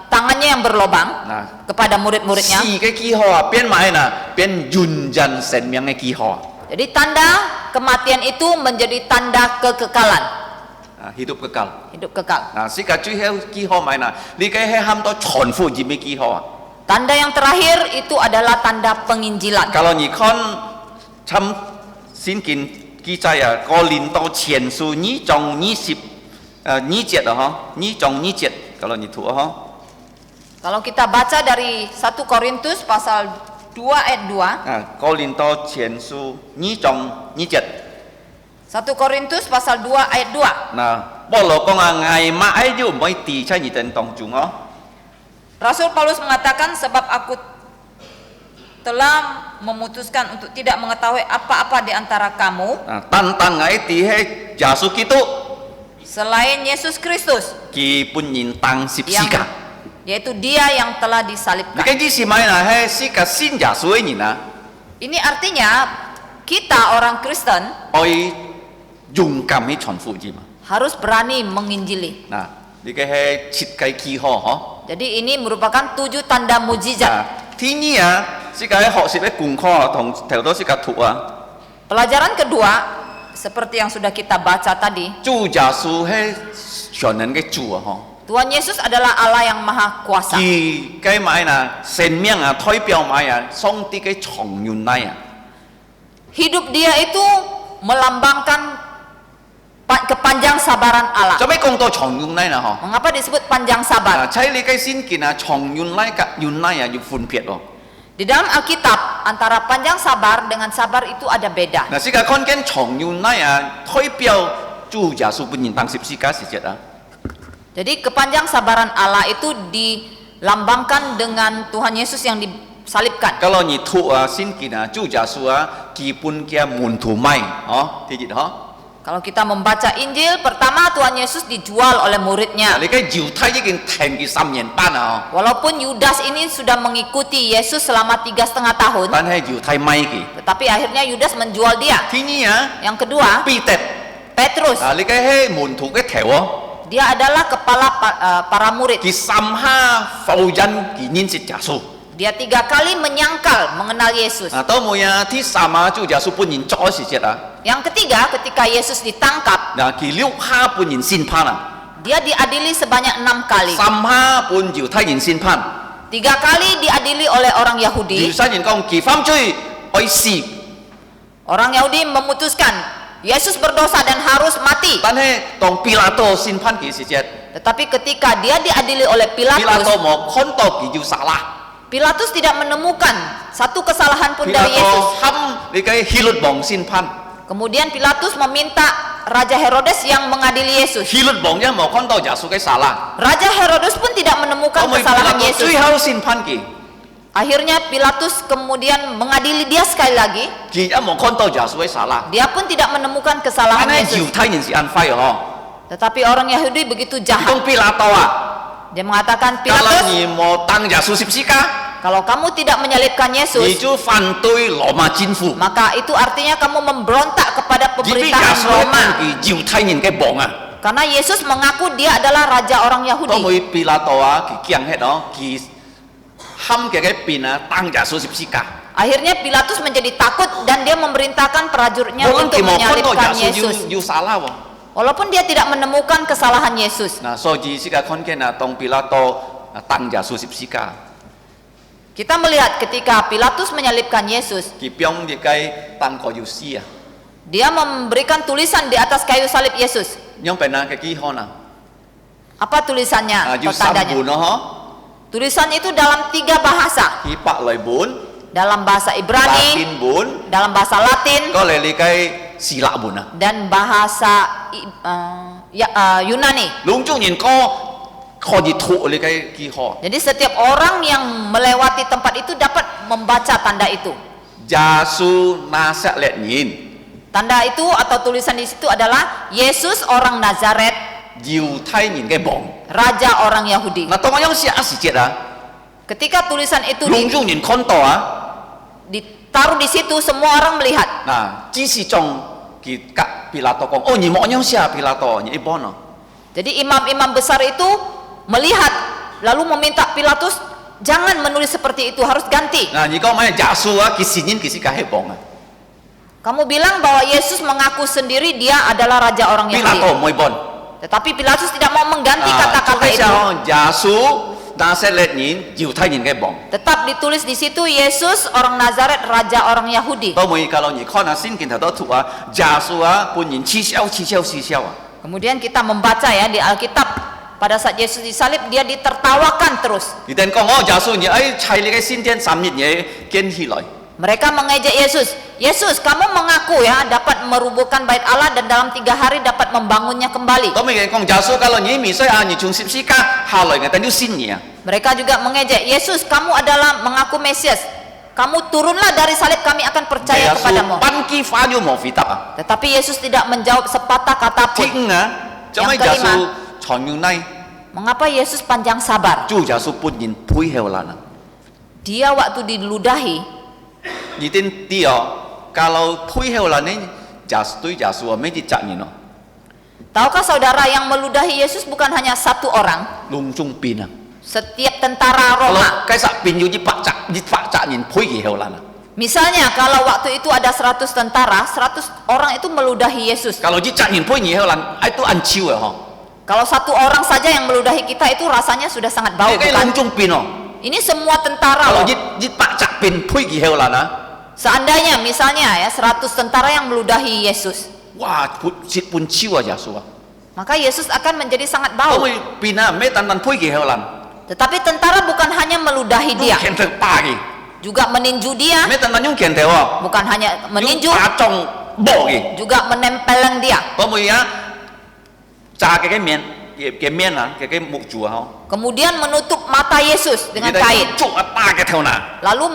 tangannya yang berlobang Nah, kepada murid-muridnya. 死嘅記號啊，變埋嗱，變永人生命嘅記號啊， Jadi tanda kematian itu menjadi tanda kekekalan, hidup kekal。 hidup kekal. 嗱，世界最後記號咪嗱，你嘅係喊到全副業嘅記號啊。 Tanda yang terakhir itu adalah tanda penginjilan. Kalau你看參先見記載啊，哥林多前書2章2節啊，嗬，2章2節，kalau你tuh啊， Kalau kita baca dari 1 Korintus pasal 2 ayat 2, 哥林多前書2章2節， 1 Korintus pasal 2 ayat 2. 嗱，保羅講啊，捱馬喺要唔可以地在你哋當中哦， Rasul Paulus mengatakan, sebab aku telah memutuskan untuk tidak mengetahui apa-apa di antara kamu Tan ngai ti he Yesus Kitô selain Yesus Kristus, Ki pun nhìn tăng xịp xì cả. yaitu Dia yang telah Ni disalibkan. cái gì xì mai là he xì cả xin Yesus ấy nhìn à. Ini artinya kita orang Kristen Ôi dùng cảm hi chọn phụ gì mà. harus berani menginjili. Nah, ni cái he chít cái kỳ ho ho. Jadi ini merupakan 7 tanda mujizat. Nah, thứ nhì à, xì cái học xịp cái cùng kho thong theo đó xì cái thủ à. Pelajaran kedua, seperti yang sudah kita baca tadi, Chủ Yesus he chọn nên cái chủ à ho. Tuhan Yesus adalah Allah yang maha kuasa. Kỳ cái mai là sinh命à, thay biểu mai à, song ti cái chong yun này à. Hidup Dia itu melambangkan kepanjang sabaran Allah. Cho mấy công tô chong yun này là ho. Mengapa disebut panjang sabar?ใช้li cái xin kỳ là chong yun này cả yun này à, yun phun phiệt rồi. Di dalam Alkitab, antara panjang sabar dengan sabar itu ada beda. Nah, sika kon ken chong yun nai à, thôi biểu Chủ Yesus pun nhìn tăng xịp xì cá xì chết à. Jadi kepanjang sabaran Allah itu dilambangkan dengan Tuhan Yesus yang disalibkan. Kalau ni thu à, xin kỳ là Chủ Yesus à, kỳ pun kia mun thu mai, thì gì đó. Kalau kita membaca Injil, pertama Tuhan Yesus dijual oleh muridnya. Li cái Diu Thái cái thành kỳ 3 年半à. Walaupun Yudas ini sudah mengikuti Yesus selama 3,5 tahun, Tan hay Diu Thái mai kỳ. tetapi akhirnya Yudas menjual dia. Thứ nhì à, Yang kedua, Peter. Petrus. Li cái he mun thu cái theo á. Dia adalah kepala para murid. Kỳ 35 phâu dân kỳ nhìn xịt Yesus. Dia 3 kali menyangkal mengenal Yesus. Tao mua ya, thứ 3 Chủ Yesus pun nhìn cho xịt chết à. Yang ketiga, ketika Yesus ditangkap, Nah, kỳ 6 pun nhìn xin phan à. dia diadili sebanyak 6 kali. 35 pun Diu Thái nhìn xin phan. 3 kali diadili oleh orang Diu Yahudi. Thái nhìn công kỳ phạm truy oi xì. Orang Yahudi memutuskan Yesus berdosa dan harus mati. Tan he tong Pilato xin phan kỳ xịt chết. Tetapi ketika dia diadili oleh Pilato Pilatus, mau khon to kỳ Diu salah. Pilatus tidak menemukan satu kesalahan pun dari Pilato Yesus. ham li cái Hilot bong xin phan. Kemudian Pilatus meminta Raja Herodes yang mengadili Yesus. Hilot bong ya mau khon to Yesus cái salah. Raja Herodes pun tidak menemukan kesalahan Pilato Yesus. truy hao xin phan kỳ. Akhirnya Pilatus kemudian mengadili dia sekali lagi. Kỳ ya mau khon to Yesus cái salah. Dia pun tidak menemukan kesalahan Anh Diu Yesus. Thái nhìn si an phai ho. Tetapi orang Yahudi begitu jahat. Tong Pilato à. Dia mengatakan, Kalau Pilatus, ni mau tang Yesus xịp xì cá. kalau kamu tidak menyalibkan Ni Yesus, chú phản đối Roma chính phủ. maka itu artinya kamu memberontak kepada Jadi pemerintahan Yesus Roma. kỳ Diu Thái nhìn cái bong à. Karena Yesus mengaku dia adalah raja orang Có Yahudi. một Pilato à, kỳ kiang hết đó, kỳ ham cái pin à, tang Yesus xịp xì cá. Akhirnya Pilatus menjadi takut dan dia memerintahkan prajuritnya Bukan untuk kỳ mau khon to menyalibkan Yesus Yesus. Diu salah wo. Walaupun dia tidak menemukan kesalahan Yesus. Nah, so ji si ka khon ke na tong Pilato tang Yesus xịp xì cá. Kita melihat ketika Pilatus menyalibkan Yesus, Kỳ piong di cái tang ko yu si à. dia memberikan tulisan di atas kayu salib Yesus. Nhưng phải na cái kỳ ho na. Apa tulisannya Yu atau sam tandanya? bu no ho. Tulisan itu dalam 3 bahasa. Kỳ pak lời bún, Dalam bahasa Ibrani, Latin bún, dalam bahasa Latin, có lẽ li cái xì lạ bún à. dan bahasa Yunani. Lung chung nhìn có gì thụ li cái kỳ ho. Jadi setiap orang yang melewati tempat itu dapat membaca tanda itu. Yesus Nazaret nhìn. Tanda itu atau tulisan di situ adalah Yesus orang Nazaret, Diu Thái nhìn cái bong. raja orang Yahudi. Nah, tong yang si asi chết à. Ketika tulisan itu Lung chung nhìn khon to à. ditaruh di situ, semua orang melihat. Nah, chỉ si trong kỳ các Pilato kong. Oh, nhìn mọi yang si Pilato nhìn ibon no. Jadi imam-imam besar itu melihat lalu meminta Pilatus, jangan menulis seperti itu, harus ganti. Nah, nhìn có mấy Yesus à, kỳ si nhìn kỳ si ka he bong à. Kamu bilang bahwa Yesus mengaku sendiri dia adalah raja orang Pilato Yahudi. moi bon. Tetapi Pilatus tidak mau mengganti À, kata-kata itu. Yesus Nazaret nhìn, Diu Thái nhìn cái bong. Tetap ditulis di situ Yesus orang Nazaret, raja orang Yahudi. Có mấy kalau nhìn con xin kinh thảo đó thụ à, Yesus à, pun nhìn chi xiao à. Kemudian kita membaca ya di Alkitab, pada saat Yesus disalib dia ditertawakan terus. Thì tên con oh Yesus nhìn ấy chạy li cái xin thiên 3 日嘢kiến起來. Mereka mengejek Yesus. Yesus, kamu mengaku ya dapat merubuhkan bait Allah dan dalam 3 hari dapat membangunnya kembali. 咁咪講耶穌kalau你咪所以你從十字架下來嘅等於先嘢。 Mereka juga mengejek, Yesus, kamu adalah mengaku Mesias. Kamu turunlah dari salib, kami akan percaya 耶穌 kepadamu. 班機翻咗冇回答啊！ Tetapi Yesus tidak menjawab sepatah kata pun. 聽啊，做咩 Yang 耶 kelima, 穌長要嚟？ mengapa Yesus panjang sabar? 做耶穌半年配合啦。 Dia waktu diludahi, 你啲啲哦，kalau 配合啦呢，耶穌對耶穌啊咩啲責任咯？ tahukah saudara yang meludahi Yesus bukan hanya satu orang, 隆中變啊！ setiap tentara kalau Roma. 計實變要啲責任配合啦。 Misalnya kalau waktu itu ada 100 tentara, 100 orang itu meludahi Yesus. kalau啲責任配合啦，itu 按照啊嗬。 Kalau satu orang saja yang meludahi kita itu rasanya sudah sangat bau, 你計隆 bukan? 中變哦， Ini semua tentara kalau loh. 啲責變配合啦嗱， Seandainya misalnya ya 100 tentara yang meludahi Yesus, 哇，接半超啊耶穌啊！ maka Yesus akan menjadi sangat 都 bau. 會變啊，咩等配合啦， Tetapi tentara bukan hanya meludahi 都 dia, 見到巴嘅， juga meninju dia, 咩等用見到喎， bukan hanya 用 meninju, 打中波嘅， juga menempeleng dia. 都會啊，炸嘅面啊，嘅木柱啊， Kemudian menutup mata Yesus 嗬， dengan kain, 捉一巴嘅頭嗱。 lalu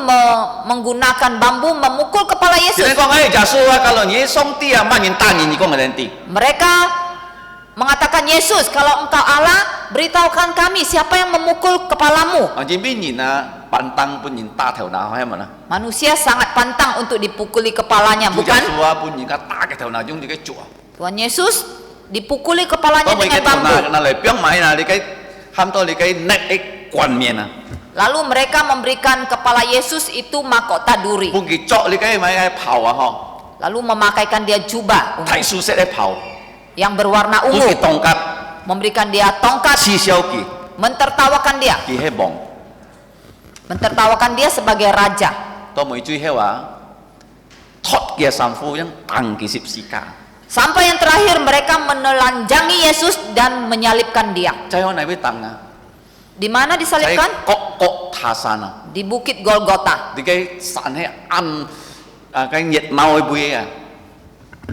menggunakan bambu memukul kepala 你 Yesus. 講耶穌啊，kalau 你上帝啊，萬人單人，你講嘅人啲， Mereka mengatakan, Yesus, kalau engkau Allah, beritahukan kami siapa yang memukul kepalamu. 或者邊人啊，扮當半人打頭嗱，係咪啊？ Manusia sangat pantang untuk dipukuli kepalanya, 耶 bukan? 穌啊，半人家打嘅頭嗱，用自己捉啊， Tuhan Yesus dipukuli kepalanya 當佢嘅 dengan 頭 bambu. 嗱嚟表買嗱，你嘅喊到你嘅 neck 嘅冠冕啊， Lalu mereka memberikan kepala Yesus itu mahkota duri. 半佢捉你嘅買嘅袍啊，嗬， Lalu memakaikan dia jubah ungu 睇素色嘅袍， yang berwarna 半 ungu. 佢當吉 Memberikan dia tongkat, 刺燒佢， mentertawakan dia. 佢係望， Mentertawakan dia sebagai raja. 到尾最後啊，脫嘅衫褲因當佢十字架， Sampai yang terakhir mereka menelanjangi Yesus dan menyalibkan dia. 就喺邊當啊， Di mana 喺 disalibkan? 各他山啊。 Di Bukit Golgota. Di cái sàn hay ăn cái nhiệt màu bùi à,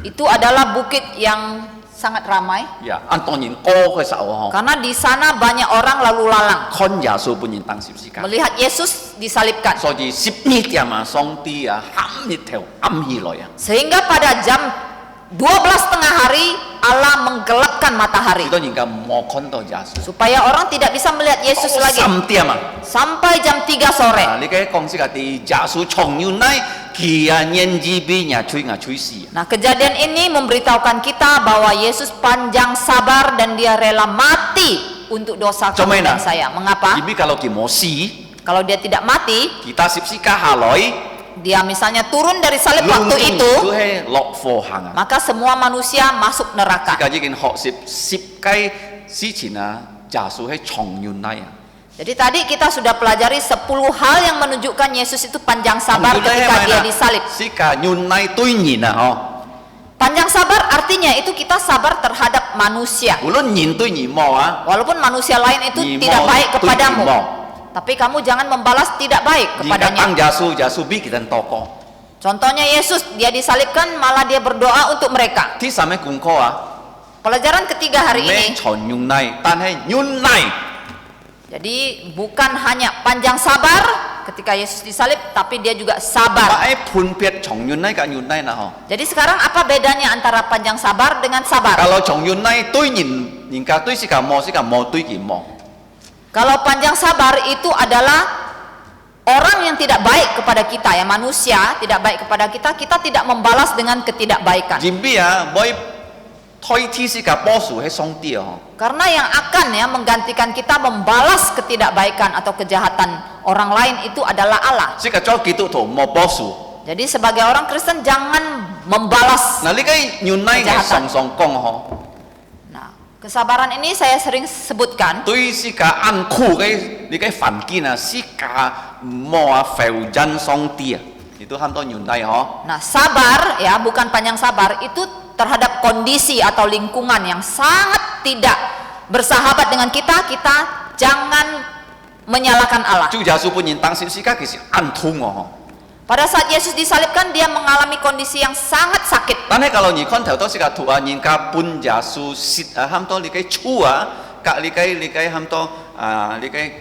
Itu adalah bukit yang sangat ramai ya ăn toàn nhìn cô cái sầu hông, karena di sana banyak orang lalu lalang con nhà số pun nhìn tăng xịp xị cả, melihat Yesus disalibkan. so gì xịp nhít ya mà song ti à hám nhít theo âm hi rồi à, Sehingga pada jam 12 tengah hari Allah menggelapkan matahari kita nhìn cả mò con to nhà số, supaya orang tidak bisa melihat Yesus lagi sam tiêm à, sampai jam 3 sore. ni cái con sĩ cả thì nhà số chồng như này kia nhân gì bi nhà chui xì, Nah, kejadian ini memberitahukan kita bahwa Yesus panjang sabar dan dia rela mati untuk dosa kamu Cuman dan nah, saya. Mengapa? Ibi kalau kita mau xì, Kalau dia tidak mati, kita xịp xị cả hà lối, dia misalnya turun dari salib waktu itu, itu hay lọc phô hàng à. maka semua manusia masuk neraka. Jika jikin họ xịp cái xí chỉ là giả số hay chồng như này à. Jadi tadi kita sudah pelajari 10 hal yang menunjukkan Yesus itu panjang sabar ketika dia disalib. Xí cả như này tôi nhìn à ho. Panjang sabar artinya itu kita sabar terhadap manusia. Ulun nhìn tôi nhìn mò á. Walaupun manusia lain itu Nhìn tidak mau, baik tôi kepadamu, nhìn mau. tapi kamu jangan membalas tidak baik Jika kepadanya. tăng giả số biết kita toko. Contohnya Yesus, dia disalibkan malah dia berdoa untuk mereka. Thì sao mấy cùng co à? Pelajaran ketiga hari Mấy ini, chọn như này, tan hay như này. jadi bukan hanya panjang sabar ketika Yesus disalib, tapi dia juga sabar. Mà ai phun biết chọn như này cả như này nào ho. Jadi sekarang apa bedanya antara panjang sabar dengan sabar? Kalau chọn như này tôi nhìn cả tôi xí cả mò tôi kì mò. Kalau panjang sabar itu adalah orang yang tidak baik kepada kita, ya manusia tidak baik kepada kita, kita tidak membalas dengan ketidakbaikan. Jimbi à, boy thôi thi xí cả bó số hay song tia ho. Karena yang akan ya menggantikan kita membalas ketidakbaikan atau kejahatan orang lain itu adalah Allah. Xí cả cho kỹ tụ thổ mò bó số. Jadi sebagai orang Kristen jangan membalas. Nah, li cái như này cái Kejahatan. song công ho. Nah, kesabaran ini saya sering sebutkan. Tôi xí cả ăn khu cái phản kia là xí cả mò phèo dân song tia. Itu ham to như này ho. Nah, sabar ya bukan panjang sabar itu terhadap kondisi atau lingkungan yang sangat tidak bersahabat dengan kita, kita jangan menyalahkan Allah. Chú giả số pun nhìn tăng xí cả cái xí ăn thung ho. Pada saat Yesus disalibkan, dia mengalami kondisi yang sangat sakit. 但係kalau你看頭多時個圖啊，人家半耶穌蝕啊，冚多你嘅粗啊，隔你嘅冚多你嘅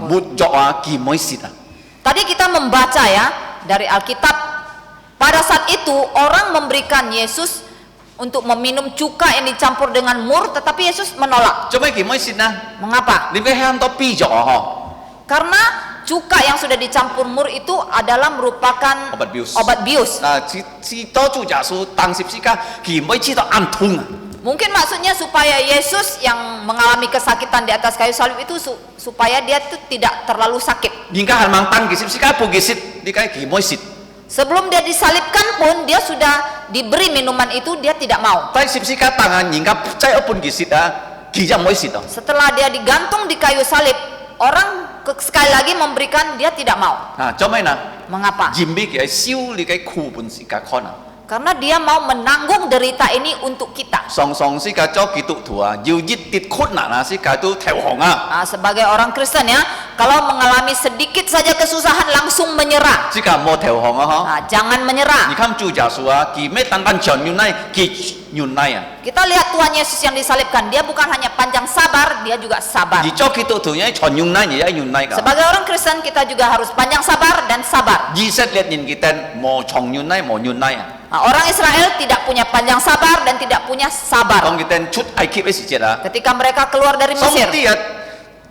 沒作啊，見唔蝕啊。 Tadi kita membaca ya dari Alkitab, pada saat itu orang memberikan Yesus untuk meminum cuka yang dicampur dengan mur, tetapi Yesus menolak. 做咩見唔蝕啊？ Mengapa? 你嘅冚多 B 咗啊？嗬， Karena cuka yang sudah dicampur mur itu adalah merupakan Obat bius. obat bius. 至多做耶穌當十字架，見唔知道眼痛啊！ Mungkin maksudnya supaya Yesus yang mengalami kesakitan di atas kayu salib itu supaya dia itu tidak terlalu sakit. 人家係盲當嘅十字架半嘅蝕，你解見唔蝕？ Sebelum dia disalibkan pun dia sudah diberi minuman itu, dia tidak mau. 但係十字架當人家真係一半嘅蝕啊，其實唔蝕啊！ Setelah dia digantung di kayu salib, orang sekali lagi memberikan, dia tidak mau. 做咩呢？ Mengapa? 嚴俾佢燒你嘅苦本時間看啊！ Karena dia mau menanggung derita ini untuk kita. 上時間做基督徒啊，要一啲困難啊，時間都投降啊！ Sebagai orang Kristen ya, kalau mengalami sedikit saja kesusahan langsung menyerah. 時間冇投降啊！ Jangan 你 menyerah. 看主耶穌啊，佢咩單單長原來，佢原來啊！ Kita lihat Tuhan Yesus yang disalibkan, dia bukan hanya panjang sabar, dia juga sabar. 而做基督徒呢，長原來而家原來㗎。 Sebagai orang Kristen kita juga harus panjang sabar dan sabar. 以色列人佢哋冇長原來冇原來啊！ Orang Israel tidak punya panjang sabar dan tidak punya 當 sabar. 佢哋出埃及嘅時節啊， Ketika mereka keluar dari 上 Mesir, 帝啊，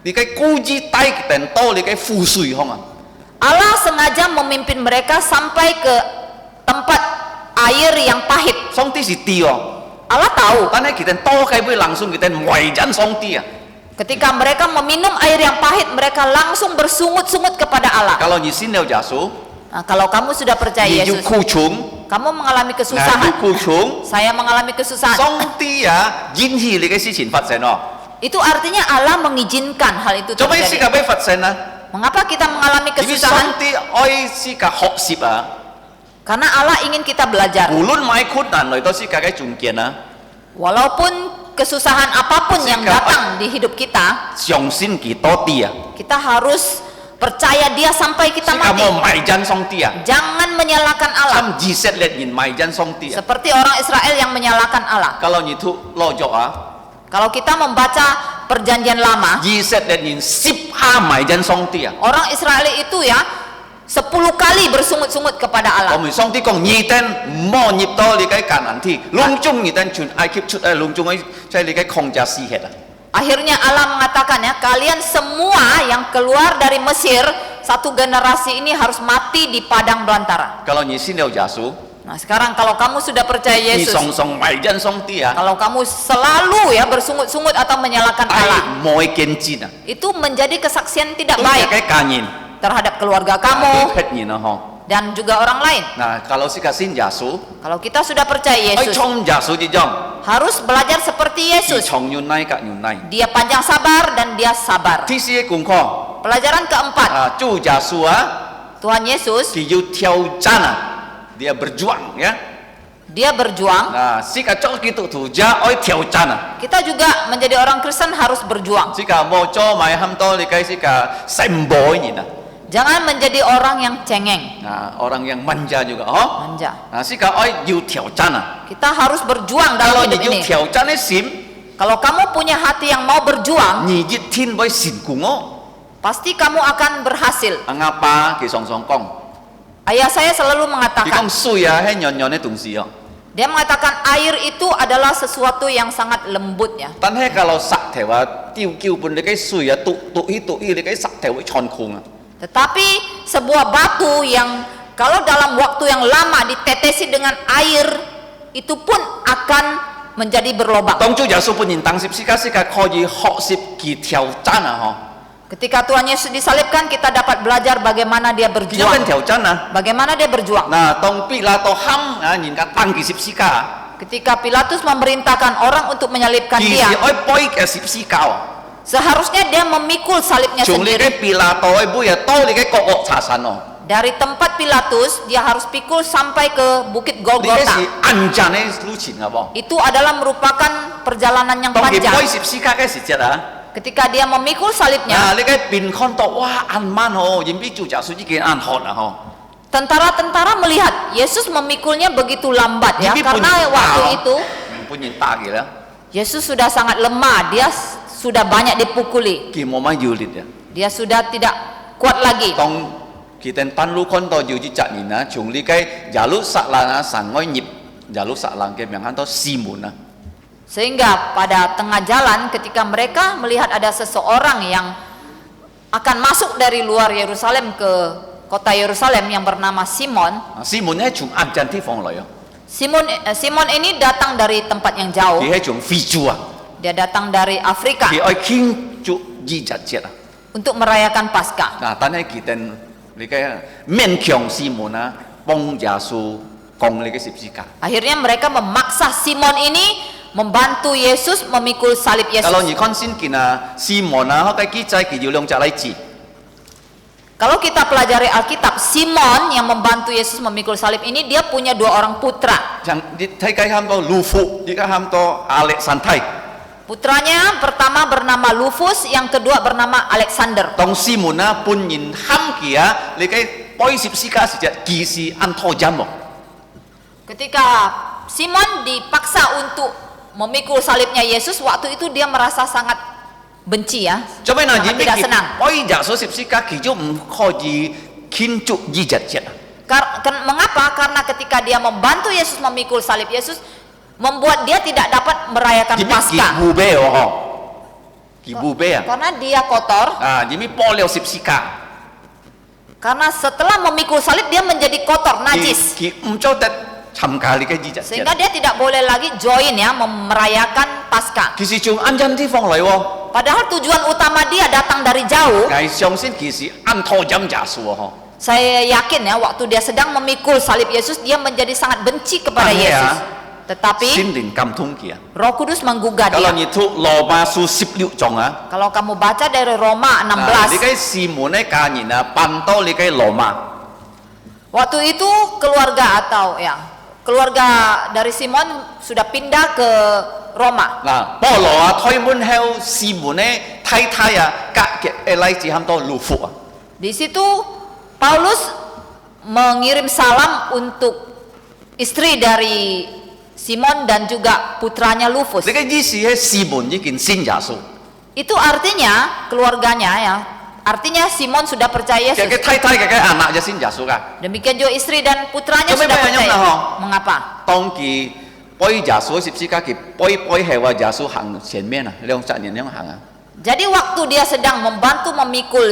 你嘅孤之低佢哋多你嘅富水空啊！ Allah sengaja memimpin mereka sampai ke tempat air yang pahit. 上帝是地哦， Allah tahu 但係佢哋多嘅會langsung佢哋圍緊上帝啊！ ketika mereka meminum air yang pahit, mereka langsung bersungut-sungut kepada Allah. 假如你信了耶穌， Kalau kamu sudah percaya 你要 Yesus, 苦衷， kamu mengalami 要 kesusahan. 苦衷。 Saya mengalami kesusahan. 上帝啊，允許你嘅事情發生哦。 Itu artinya Allah mengizinkan hal itu 做咩事 terjadi. 嘅俾發生啊？ Mengapa kita mengalami 因為上 kesusahan? 帝愛世界學習啊， Karena Allah ingin kita belajar. 無論買困難嚟到世界嘅中間啊， Walaupun kesusahan apapun yang Sikap- datang di hidup kita, 相信佢多啲啊， kita harus percaya Dia sampai kita 世界 mati. 冇埋真上帝啊， Jangan menyalahkan Allah 參以色列人埋真上帝啊。 seperti orang Israel yang menyalahkan Allah. Kalau itu lojok ah, Kalau kita membaca perjanjian lama, 以色列人15埋真上帝啊。 orang Israel itu ya 10 kali bersungut-sungut kepada 我 Allah. 們上帝講，你哋唔好入到你嘅迦南地，隆中你哋全埃及出嚟，隆中喺即係你嘅曠野死血啊！ Akhirnya Allah mengatakan ya, kalian semua yang keluar dari Mesir, satu generasi ini harus mati di padang belantara. Kalau 你信了耶穌， Nah sekarang kalau kamu sudah percaya 你 Yesus, 常常埋真上帝啊， kalau kamu selalu ya bersungut-sungut atau menyalahkan 係 Allah, 冇嘅見證啊， itu menjadi kesaksian tidak 都係 baik 嘅家人， terhadap keluarga 都 kamu 係人啊嗬。 dan juga orang lain. Nah, kalau si kasih Yesus, Kalau kita sudah percaya 愛 Yesus, 從耶穌之中， harus belajar seperti 而 Yesus. 從原來及原來。 Dia panjang sabar dan dia sabar. 第四個功課 Pelajaran keempat, 啊，主耶穌啊， Tuhan Yesus 佢要挑戰啊，dia berjuang ya。 dia berjuang. Nah, jika cowok gitu tuh, dia oi挑戰啊。 Kita juga menjadi orang Kristen harus berjuang. Jika mau cowok mai hamto likai jika semboy ini nah. Jangan menjadi orang yang cengeng, Nah, orang yang manja juga, oh. manja. Nah, jika oi you 挑戰啊。 Kita harus berjuang Kalau dalam你 hidup 要 ini. 挑戰的心， Kalau kamu punya hati yang mau berjuang, 你一天會成功哦。 pasti kamu akan berhasil. Ngapa? Dia song講， Ayah saya selalu 佢 mengatakan, 講水啊，係軟軟的東西哦。 dia mengatakan air itu adalah sesuatu yang sangat lembut ya. 但係kalau 石頭啊，丟叫半你嘅水啊，篤你嘅石頭會穿空啊。 Tetapi sebuah batu yang kalau dalam waktu yang lama ditetesi dengan air, itu pun akan menjadi berlobang. 當主耶穌本人當十字架時，可以學習佢挑戰啊， Ketika Tuhan Yesus disalibkan, kita dapat belajar bagaimana dia 嗬。佢有 berjuang. 份挑戰啊。 Bagaimana dia berjuang. Nah, tong Pilato ham ah, nhìn ka tang ki sipsika. Ketika Pilatus memerintahkan orang untuk menyalibkan Ki si dia, oi poi ke sipsika. seharusnya dia memikul salibnya Chung li sendiri. ke Pilato oi bu ya to li ke kokok sasano. Dari tempat Pilatus, dia harus pikul sampai ke Bukit Li ke si Golgota. anjane lu chin ngabo. Itu adalah merupakan perjalanan yang Tong ki poi panjang. sipsika ke si jada. Ketika dia memikul salibnya, Nah, li ke bin kon to wa an man ho, yin bi ju ja su ji ke an hot ah ho. Tentara-tentara melihat Yesus memikulnya begitu lambat ya, Jadi karena punya waktu tahu. itu punya tak gila Yesus sudah sangat lemah, dia sudah banyak dipukuli, ki mo mai yulit ya dia sudah tidak kuat lagi. tong kita pan lu kon to yu ji chat ni na chung li kai jalu sak la sang ngoi nyip jalu sak lang ke yang han to Simon na Sehingga pada tengah jalan ketika mereka melihat ada seseorang yang akan masuk dari luar Yerusalem ke kota Yerusalem yang bernama Simon. Simon hai chung an jan ti phong lo yo Simon ini datang dari tempat yang jauh. ki hai chung fi chu a Dia datang dari Afrika ki oi king chu ji chat chet a untuk merayakan Paskah. na tan hai ki ten li kai men kyong Simon na pong Yesu kong li kai sip sika Akhirnya mereka memaksa Simon ini membantu Yesus memikul salib Yesus. kalau ni kon sin kina Simon na ha kai ki chai ki yu long cha lai ji Kalau kita pelajari Alkitab, Simon yang membantu Yesus memikul salib ini dia punya 2 orang putra. yang di thai kai ham to lu fu di kai ham to Alexandrai Putranya pertama bernama Rufus, yang kedua bernama Alexander. tong Simon na pun yin ham kia li kai poi sip sika si ja ki si an tho jam mo Ketika Simon dipaksa untuk memikul salibnya Yesus, waktu itu dia merasa sangat benci ya, cho mai na sangat yin tidak ki senang. poi ja so sip sika ki ju kho ji kin chu ji jat chet Mengapa? Karena ketika dia membantu Yesus memikul salib Yesus, membuat dia tidak dapat merayakan Jimmy ki Paskah. bu be o ho ki bu be ya Karena dia kotor, Jimmy po leo sip sika karena setelah memikul salib dia menjadi kotor, najis. ki cho tet cham ka li kai ji jat chet Sehingga dia tidak boleh lagi join ya merayakan Paskah. ki si chung an jan ti phong lai wo Padahal tujuan utama dia datang dari jauh. kai xiong sin ki si an tho jam ja su ho Saya yakin ya waktu dia sedang memikul salib Yesus, dia menjadi sangat benci kepada Aneh ya. Yesus. Tetapi sin din kam tung kia Roh Kudus menggugah kalau dia. ni tu lo ma su 16 jong a Kalau kamu baca dari Roma li 16, kai Simon ne ka ni na pan to li kai lo ma waktu itu keluarga dari Simon sudah pindah ke Roma. na po lo a thoi mun heo Simon ne thai thai a ka ke elai ji ham to lu fu a Di situ Paulus mengirim salam untuk istri dari Simon dan juga putranya Rufus. li kai ji si he Simon ji kin sin ja su Itu artinya keluarganya ya. Artinya Simon sudah percaya ke Yesus. thai thai ke anak ja sin ja su ka Demikian juga istri dan putranya Coba sudah bayangin percaya. lah, ho. Mengapa? tong ki poi ja su sip sika ki poi he wa ja su hang qian mian a leong cha nian leong hang a Jadi waktu dia sedang membantu memikul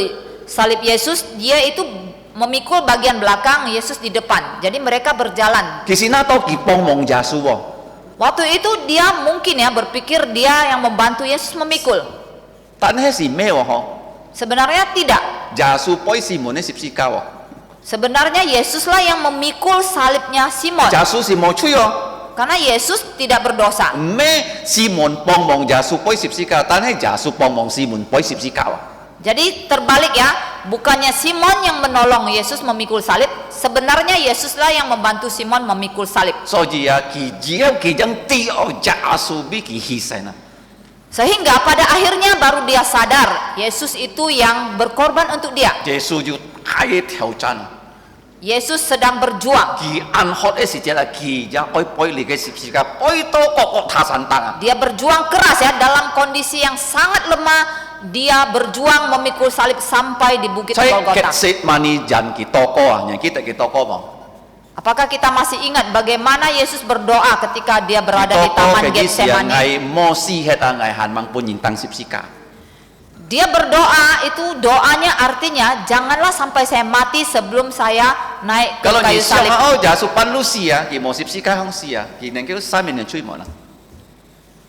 salib Yesus, dia itu memikul bagian belakang, Yesus di depan. Jadi mereka berjalan. ki si na to ki pong mong ja su wo Waktu itu dia mungkin ya berpikir dia yang membantu Yesus memikul. tan he si me wo ho Sebenarnya tidak. ja su poi Simon ne sip sika wo Sebenarnya Yesuslah yang memikul salibnya Simon. ja su si mo chui yo Karena Yesus tidak berdosa. me Simon pong mong ja su poi sip sika tan he ja su pong mong Simon poi sip sika wo Jadi terbalik ya, bukannya Simon yang menolong Yesus memikul salib, sebenarnya Yesuslah yang membantu Simon memikul salib. so ji ya ki ji ki jang ti o ja su bi ki hi sai na Sehingga pada akhirnya baru dia sadar Yesus itu yang berkorban untuk dia. Yesu ju hai tiao chan Yesus sedang berjuang. ki an hot e si ja la ki ja poi li ke sip sika poi to ko tha san tang a Dia berjuang keras ya dalam kondisi yang sangat lemah. Dia berjuang memikul salib sampai di bukit chai Golgota. ket set mani jan ki to ko a nya kita ki to ko mo Apakah kita masih ingat bagaimana Yesus berdoa ketika dia berada di to taman ke ji siang Getsemani? ngai mo si het a ngai han mang pun yin tang sip sika Dia berdoa, itu doanya artinya janganlah sampai saya mati sebelum saya naik ke kalau ni kayu siang salib. oh ja su pan lu si ya ki mo sip sika hong si ya ki neng ke sa min ne chui mo na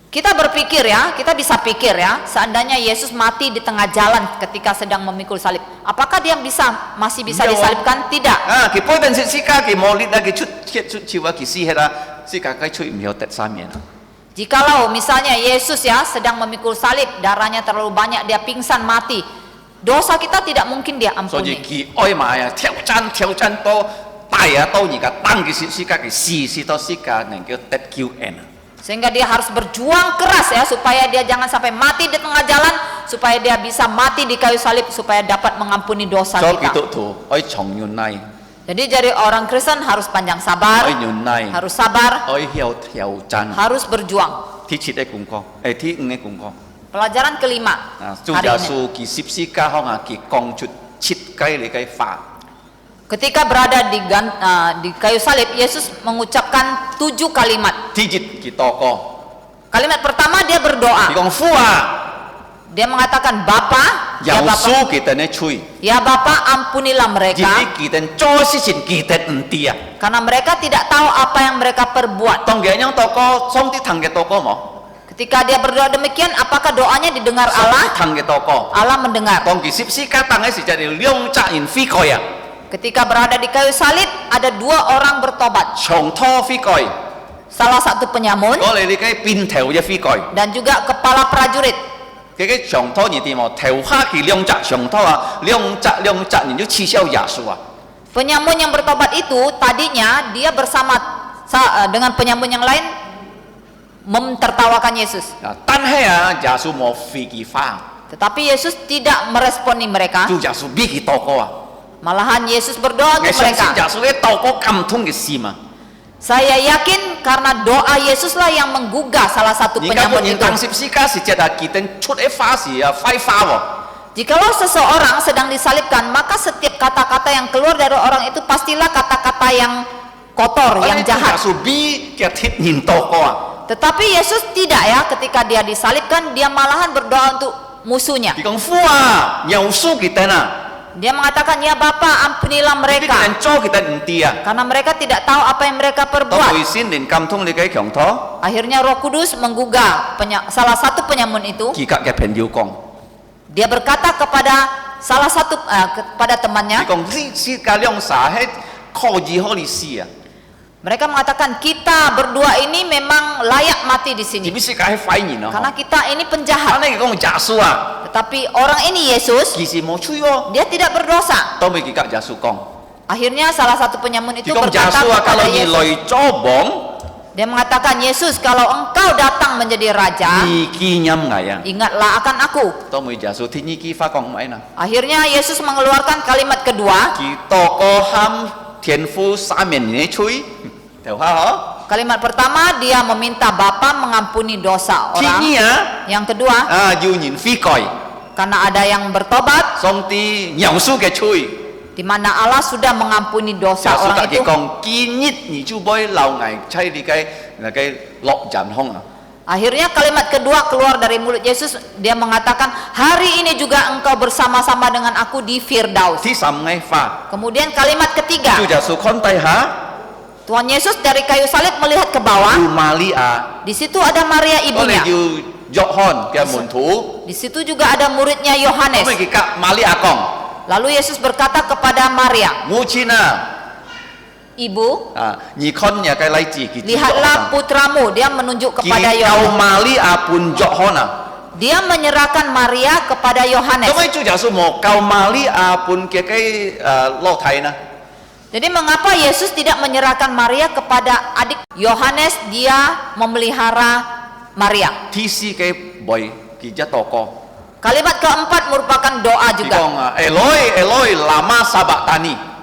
Kita berpikir ya, kita bisa pikir ya, seandainya Yesus mati di tengah jalan ketika sedang memikul salib, apakah dia masih bisa Iya, disalibkan? Tidak. ki poi dan sip sika ki mo li da ki chut chiwa ki si het a sika kai chui mi ho tet sa mien Jikalau misalnya Yesus ya sedang memikul salib, darahnya terlalu banyak, dia pingsan mati, dosa kita tidak mungkin dia so ji ampuni. ki oi ma ya tiao chan to tai ya to ni ka tang ki sip sika ki si to sika neng ke tet qn Sehingga dia harus berjuang keras ya supaya dia jangan sampai mati di tengah jalan, supaya dia bisa mati di kayu salib supaya dapat mengampuni dosa so kita. ki to tu oi chong yun nai Jadi orang Kristen harus panjang sabar, 愛忍耐， harus sabar, 愛有挑戰。 harus berjuang. ที่7嘅功課，ที่5嘅功課。 Pelajaran kelima 主 hari 耶 ini. 穌佢十字架上啊，佢講出7雞你嘅法。 Ketika berada di kayu salib, Yesus mengucapkan 7 kalimat. ที่7佢禱告， Kalimat pertama dia 佢 berdoa. 講父啊， Dia mengatakan, Bapa, 有 ya 數 Bapa, 佢哋嘅罪， ya Bapa, ampunilah 而且 mereka, 佢哋做事情佢哋唔知啊。 karena mereka tidak tahu apa yang mereka perbuat. 當佢樣禱告，上帝聽嘅禱告冇？ Ketika dia berdoa demikian, apakah doanya didengar 上帝 Allah? 聽嘅禱告。 Allah mendengar. 當佢十字架當嘅時就係兩隻人悔改啊， Ketika berada di kayu salib, ada 2 orang bertobat. 長拖悔改， Salah satu penyamun 我哋呢個邊頭嘅悔改。 dan juga kepala prajurit. 佢嘅長拖而點喎？頭下佢兩隻長拖啊，兩隻人就恥笑耶穌啊！ Penyamun yang bertobat itu tadinya dia bersama dengan penyamun yang lain mentertawakan Yesus. 啊，但係啊，耶穌冇回佢翻， Tetapi Yesus tidak meresponi mereka. 主耶穌俾佢禱告啊！ Malahan Yesus berdoa 我 untuk 相信 mereka. 耶穌嘅禱告感通嘅心啊！ Saya yakin karena doa Yesuslah yang menggugah salah satu 而家 penyamun 本人 itu. 當十字架時，就係佢哋出嘅花時啊，揮花喎。 Jikalau seseorang sedang disalibkan, maka setiap kata-kata yang keluar dari orang itu pastilah kata-kata yang kotor, yang 耶 jahat. 穌俾嘅鐵人禱告啊！ Tetapi Yesus tidak ya, ketika dia disalibkan, dia malahan berdoa untuk musuhnya. 佢講父啊，有數佢哋啊！ Dia mengatakan, ya Bapa, ampunilah 呢啲 mereka. 人做佢哋唔知啊！ Karena mereka tidak tahu apa yang mereka 當 perbuat. 佢先連感通你嘅強拖， Akhirnya Roh Kudus menggugah salah satu penyamun itu. 佢隔嘅朋友講。 Dia berkata kepada salah satu kepada 你 temannya, 講呢世界兩撒係可以可以死啊！ mereka mengatakan kita berdua ini memang layak mati di 而 sini 必世界係廢人啊！ karena kita ini penjahat. 你講耶穌啊， Tetapi orang ini Yesus, 其實冇吹喎。 dia tidak berdosa. 當佢隔耶穌講， Akhirnya salah satu penyamun itu 佢講耶 berkata 穌啊， kepada kalau 你 Yesus, 來做王， dia mengatakan, Yesus, kalau engkau datang menjadi raja, 你見陰危啊！ ingatlah akan aku. 當佢耶穌天意基發講唔係啦， Akhirnya Yesus mengeluarkan kalimat kedua. 佢多個喊天父三面你吹，頭下嗬。 Kalimat pertama dia meminta Bapa mengampuni dosa 天 orang. 意啊， Yang kedua, 要人悔改， karena ada yang bertobat, 上帝耶穌嘅吹， di mana Allah sudah mengampuni 耶 dosa 穌 orang 特 itu. 佢講，今日你就唔會留危妻你嘅落人空啊！ Akhirnya kalimat kedua keluar dari mulut Yesus, dia mengatakan, hari ini juga engkau bersama-sama dengan aku di Firdaus. ที่สำไงฟ้า Kemudian kalimat 主 ketiga, 耶穌看低下， Tuhan Yesus dari kayu salib melihat ke bawah. 要瑪利亞， Di situ ada Maria 我哋 ibunya. 要約翰嘅門徒， Di situ juga ada muridnya 咁 Yohanes. 咪佢甲瑪利亞講： Lalu Yesus berkata kepada Maria, 母親啊， Ibu, 你看日嘅例子，佢 lihatlah putramu. Dia menunjuk 佢 kepada 救 Yohanes. 瑪利亞半約翰啊， Dia menyerahkan Maria kepada 咁 Yohanes. 咪主耶穌冇救瑪利亞半嘅裸體呢？ Jadi mengapa Yesus tidak menyerahkan Maria kepada adik Yohanes? Dia memelihara Maria. 天使嘅背佢一禱告， Kalimat keempat merupakan doa 佢 juga. 講Eloi Eloi lama sabaktani，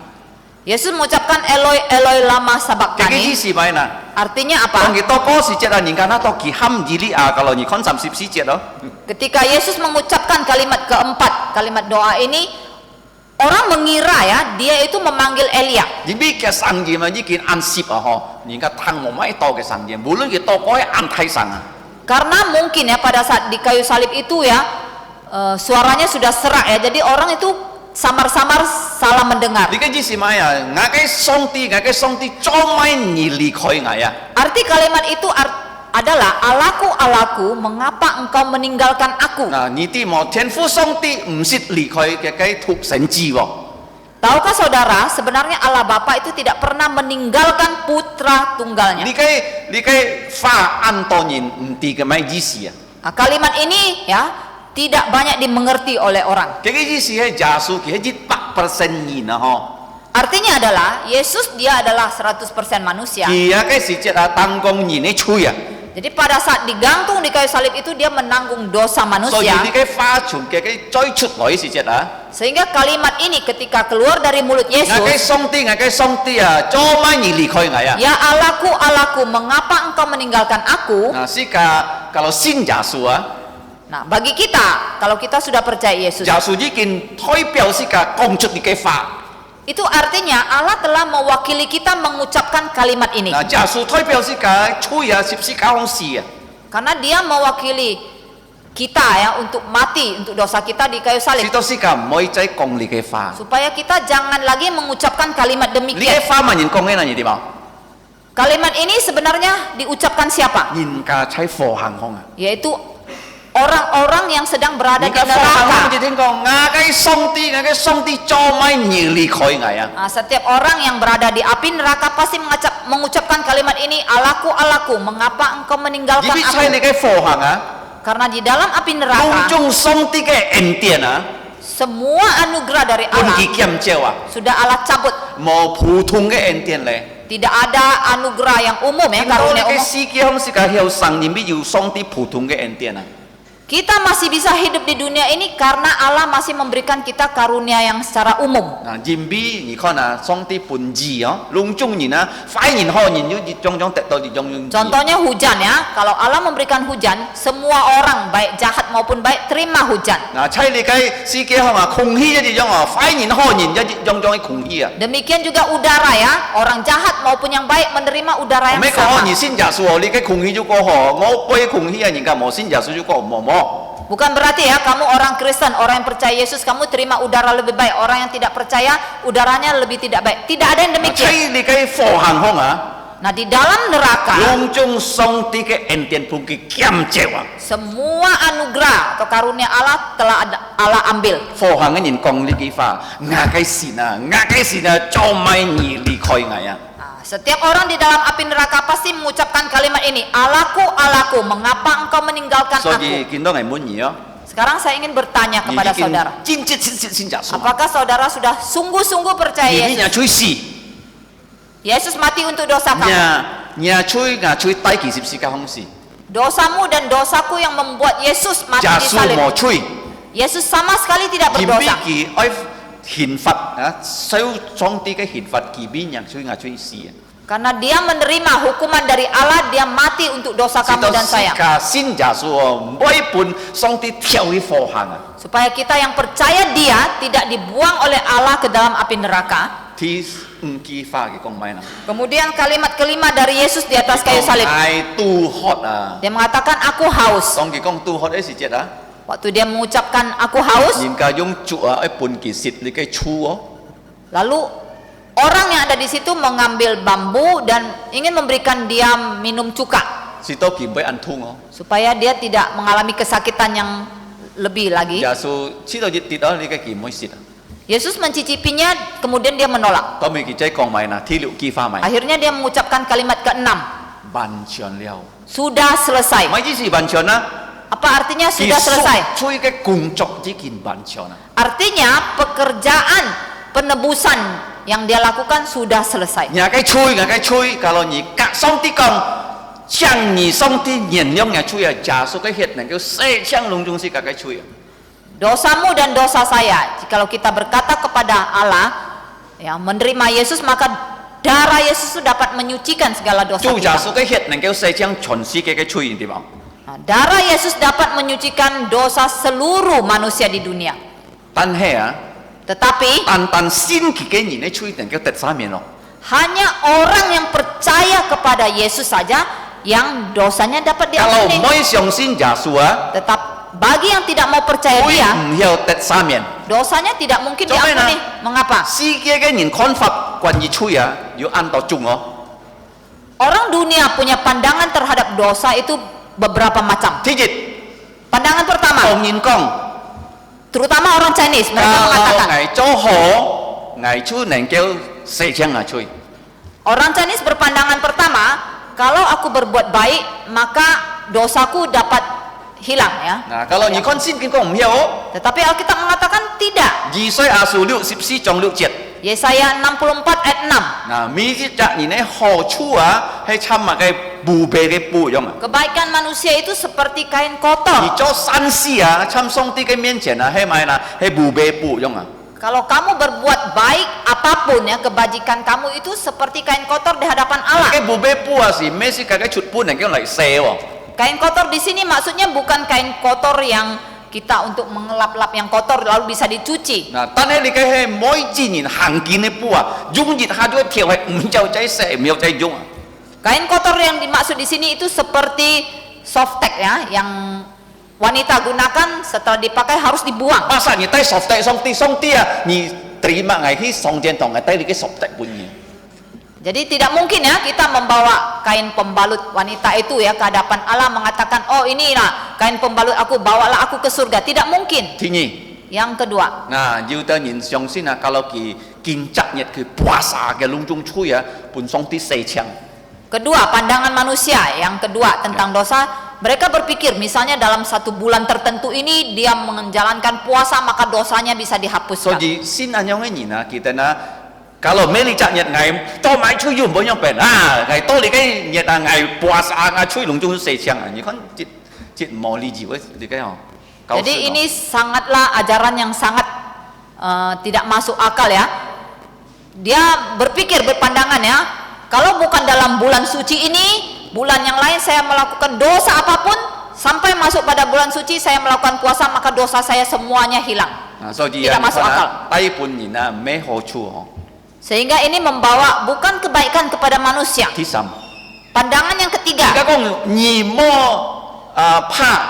Yesus mengucapkan Eloi Eloi lama 嘅意 sabachthani. 思咪嗱？ Artinya 當 apa? 佢禱告時節啊，人家那禱佢喊以利亞，kalau 你看30節咯。 Ketika Yesus mengucapkan kalimat keempat, kalimat doa ini, orang mengira ya, dia itu memanggil Elia. 你俾嘅神驗啊，呢件按攝啊嗬，人家聽冇乜多嘅神驗，無論佢禱告係按睇神啊。 Karena mungkin ya pada saat di kayu salib itu ya, suaranya sudah serak ya, jadi orang itu samar-samar salah mendengar. 你嘅意思咪啊？我嘅上帝做咩你離開我啊？ Arti kalimat itu adalah Allahku, Allahku, mengapa engkau meninggalkan aku? 嗱，你啲冇天父上帝唔識離開嘅thuộc神知喎。 Tahukah saudara, sebenarnya Allah Bapa itu tidak pernah meninggalkan putra tunggalnya. 你嘅花按當然唔知嘅咩意思啊？ Nah, kalimat ini ya tidak banyak dimengerti oleh orang. 嘅意思係耶穌佢係100%人啊嗬。 Artinya adalah Yesus dia adalah 100% manusia. 佢啊嘅時節啊，當講人嘅吹啊， Jadi pada saat digantung di kayu salib itu dia menanggung dosa 所以 manusia. 呢個花從嘅追出來時節啊， Sehingga kalimat ini ketika keluar dari mulut 我嘅 Yesus, 上帝啊，做乜而離開我啊？ Ya Allahku, Allahku, mengapa engkau meninggalkan aku? 嗱，是個kalau信耶穌啊， Nah, bagi kita, kalau kita sudah percaya Yesus, 耶穌已經代表是個講出呢個話。 itu artinya Allah telah mewakili kita mengucapkan kalimat ini. 嗱，耶穌代表是個吹啊，是十架紅事啊。 Karena dia mewakili kita ya untuk mati untuk dosa kita di kayu 是 salib. 到是個唔可以再講呢個話。 Supaya kita jangan lagi mengucapkan kalimat 呢個 demikian. 話咪人講嘅係點啊？ Kalimat ini sebenarnya diucapkan siapa? 人家在火行空啊！ Yaitu orang-orang yang sedang berada 人 di 家火行空就 neraka. 點講？我嘅上帝做乜而離開我啊？ Nah, setiap orang yang berada di api neraka pasti mengucapkan kalimat ini, Allahku, Allahku, mengapa engkau 而 meninggalkan 必喺 aku? 你嘅火行啊， Karena di dalam api 當 neraka 中上帝嘅恩典啊， semua anugerah dari 本 Allah 己減少啊， sudah Allah cabut. 冇普通嘅恩典咧。 Tidak ada anugerah yang umum ya, 見到你 karunia 嘅 umum. 世界空是個向上，你必要上帝普通嘅恩典啊！ Kita masih bisa hidup di dunia ini karena Allah masih memberikan kita karunia yang secara umum. 嗱，人比你看啊，上帝本質哦，隆中人啊，快人好人要種種得到種種。 Contohnya hujan ya, kalau Allah memberikan hujan, semua orang baik jahat maupun baik terima hujan. 嗱，喺你嘅世界空啊，空氣一種啊，快人好人一種種嘅空氣啊。 Demikian juga udara ya, orang jahat maupun yang baik menerima udara yang 咩講 sama. 你信耶穌哦，你嘅空氣就過好，我背空氣啊，人家冇信耶穌就過冇。 Bukan berarti ya kamu orang Kristen, orang yang percaya Yesus, kamu terima udara lebih baik. Orang yang tidak percaya, udaranya lebih tidak baik. Tidak ada yang 喺 demikian. 你嘅火行空啊， Nah, di dalam neraka, 隆中上帝嘅恩典本佢減少啊。 semua anugerah atau karunia Allah telah Allah ambil. 火行嘅人講呢句話，我嘅神啊，做乜而離開我啊？ Nah, setiap orang di dalam api neraka pasti mengucapkan kalimat ini, Allahku, Allahku, mengapa engkau meninggalkan 所 aku? 以見到係滿意哦。 Sekarang saya ingin bertanya 你 kepada 已經 saudara, 真信耶穌， apakah saudara sudah sungguh-sungguh percaya 你 Yesus? 也吹死， Yesus mati untuk dosa kamu. 也吹低其十字架空事， Dosamu dan dosaku yang membuat Yesus mati 耶 di 穌 salib. 冇吹， Yesus sama sekali tidak 嚴 berdosa. 比佢愛刑罰啊，受上帝嘅刑罰，佢邊人吹死啊？ Karena dia menerima hukuman dari Allah, dia mati untuk dosa 直 kamu 到 dan 時 saya. 間先耶穌哦，每半上帝跳去火行啊， Supaya kita yang percaya dia tidak dibuang oleh Allah ke dalam api neraka. ที่句話嘅講咩啦？ Kemudian kalimat kelima dari Yesus di atas kayu salib. I too hot ah. Dia mengatakan, aku haus. 當佢講 too hot 嘅時節啊， Waktu dia mengucapkan aku haus, 人家用竹啊，一半其實你嘅粗哦， lalu orang yang ada di situ mengambil bambu dan ingin memberikan dia minum cuka 是到佢唔會按痛哦。 supaya dia tidak mengalami kesakitan yang lebih lagi. 耶穌知道跌到你嘅佢唔會蝕啊。 Yesus mencicipinya, kemudian dia menolak. 當佢佢仔講埋嗱，睇了句話埋， Akhirnya dia mengucapkan kalimat keenam, 完全了。 sudah selesai. 唔係只是完全啦， Apa artinya sudah selesai? 吹嘅工作已經完全啦。 Artinya pekerjaan penebusan yang dia lakukan sudah selesai. 人家吹，kalau 你隔上帝講，將你上帝原諒嘅吹啊，耶穌嘅血能夠洗槍隆中是個嘅吹啊。 Dosamu dan dosa saya, jikalau kita berkata kepada Allah, ya menerima Yesus, maka darah Yesus itu dapat menyucikan segala dosa 做耶 kita. 穌嘅血能夠洗槍全世界嘅吹，對吧？ Nah, darah Yesus dapat menyucikan dosa seluruh manusia di dunia. 但係啊， Tetapi 單先佢嘅人嘅吹能夠得三面咯。 hanya orang yang percaya kepada Yesus saja yang dosanya dapat Kalau diampuni. 唔可以相信耶穌啊， Tetap bagi yang tidak mau percaya 會 dia, 唔要得三面。 dosanya tidak mungkin Coba diampuni. nak. Mengapa? 世界嘅人看法關於吹啊，要按到中哦。 Orang dunia punya pandangan terhadap dosa itu beberapa macam. 第一， Pandangan pertama, 當然講， terutama orang Chinese, mereka kalau mengatakan 危做好，危出能夠洗槍啊吹。 orang Chinese berpandangan pertama, kalau aku berbuat baik maka dosaku dapat hilang ya.嗱，kalau 你看聖經講唔要哦， Tetapi Alkitab mengatakan tidak. 以賽亞書64章6節， Yesaya 64 ayat 6. 嗱，每日你呢好處啊，係參埋嘅無備嘅布樣啊。 Kebaikan manusia itu seperti kain 你 kotor. 做善事啊，參上帝嘅面前啊，係咪啦？係無備布樣啊。 Kalau kamu berbuat baik apapun ya, kebajikan kamu itu seperti kain kotor di hadapan Allah. 嘅無備布啊，是咩事？佢嘅出本嚟叫嚟射喎。 Kain kotor di sini maksudnya bukan kain kotor yang kita untuk mengelap-lap yang kotor lalu bisa dicuci. 嗱，但係你嘅係每自然行見嘅布啊，用熱下咗條係唔就仔射，唔有仔用啊。 Kain kotor yang dimaksud di sini itu seperti softtek ya, yang wanita gunakan setelah dipakai harus dibuang. 巴薩你帶索帶上帝啊，你terima ngay khi song jen tong ngay帶你嘅索帶bunyi. Jadi tidak mungkin ya kita membawa kain pembalut wanita itu ya ke hadapan Allah mengatakan, oh inilah kain pembalut aku, bawalah aku ke surga. Tidak mungkin. Thứ nhì, Yang kedua, nah, yêu ta nhìn相信啊，kalau kinh trắc nhật cái puasa cái lung chung chui à, pun song ti sei chang. kedua pandangan manusia. Yang kedua tentang dosa, mereka berpikir misalnya dalam satu bulan tertentu ini dia menjalankan puasa maka dosanya bisa So dihapuskan. di xin anh nhau nhìn à, kita na kalau meli trắc nhật ngày to mai chui yun bao nhiêu bền à, ngày to thì cái nhật à ngày puasa ngày chui lung chung sei chang à, như con chit mò li gì với thì cái họ. Jadi ini sangatlah ajaran yang sangat tidak masuk akal ya. Dia berpikir berpandangan ya, kalau bukan dalam bulan suci ini, bulan yang lain saya melakukan dosa apapun, sampai masuk pada bulan suci saya melakukan puasa maka dosa saya semuanya hilang. Nah, so di Tidak masuk akal. Tai pun nhìn à, mấy hậu chu họ. Sehingga ini membawa bukan kebaikan kepada manusia. Thứ sáu. Pandangan yang ketiga, Các con nhìn mò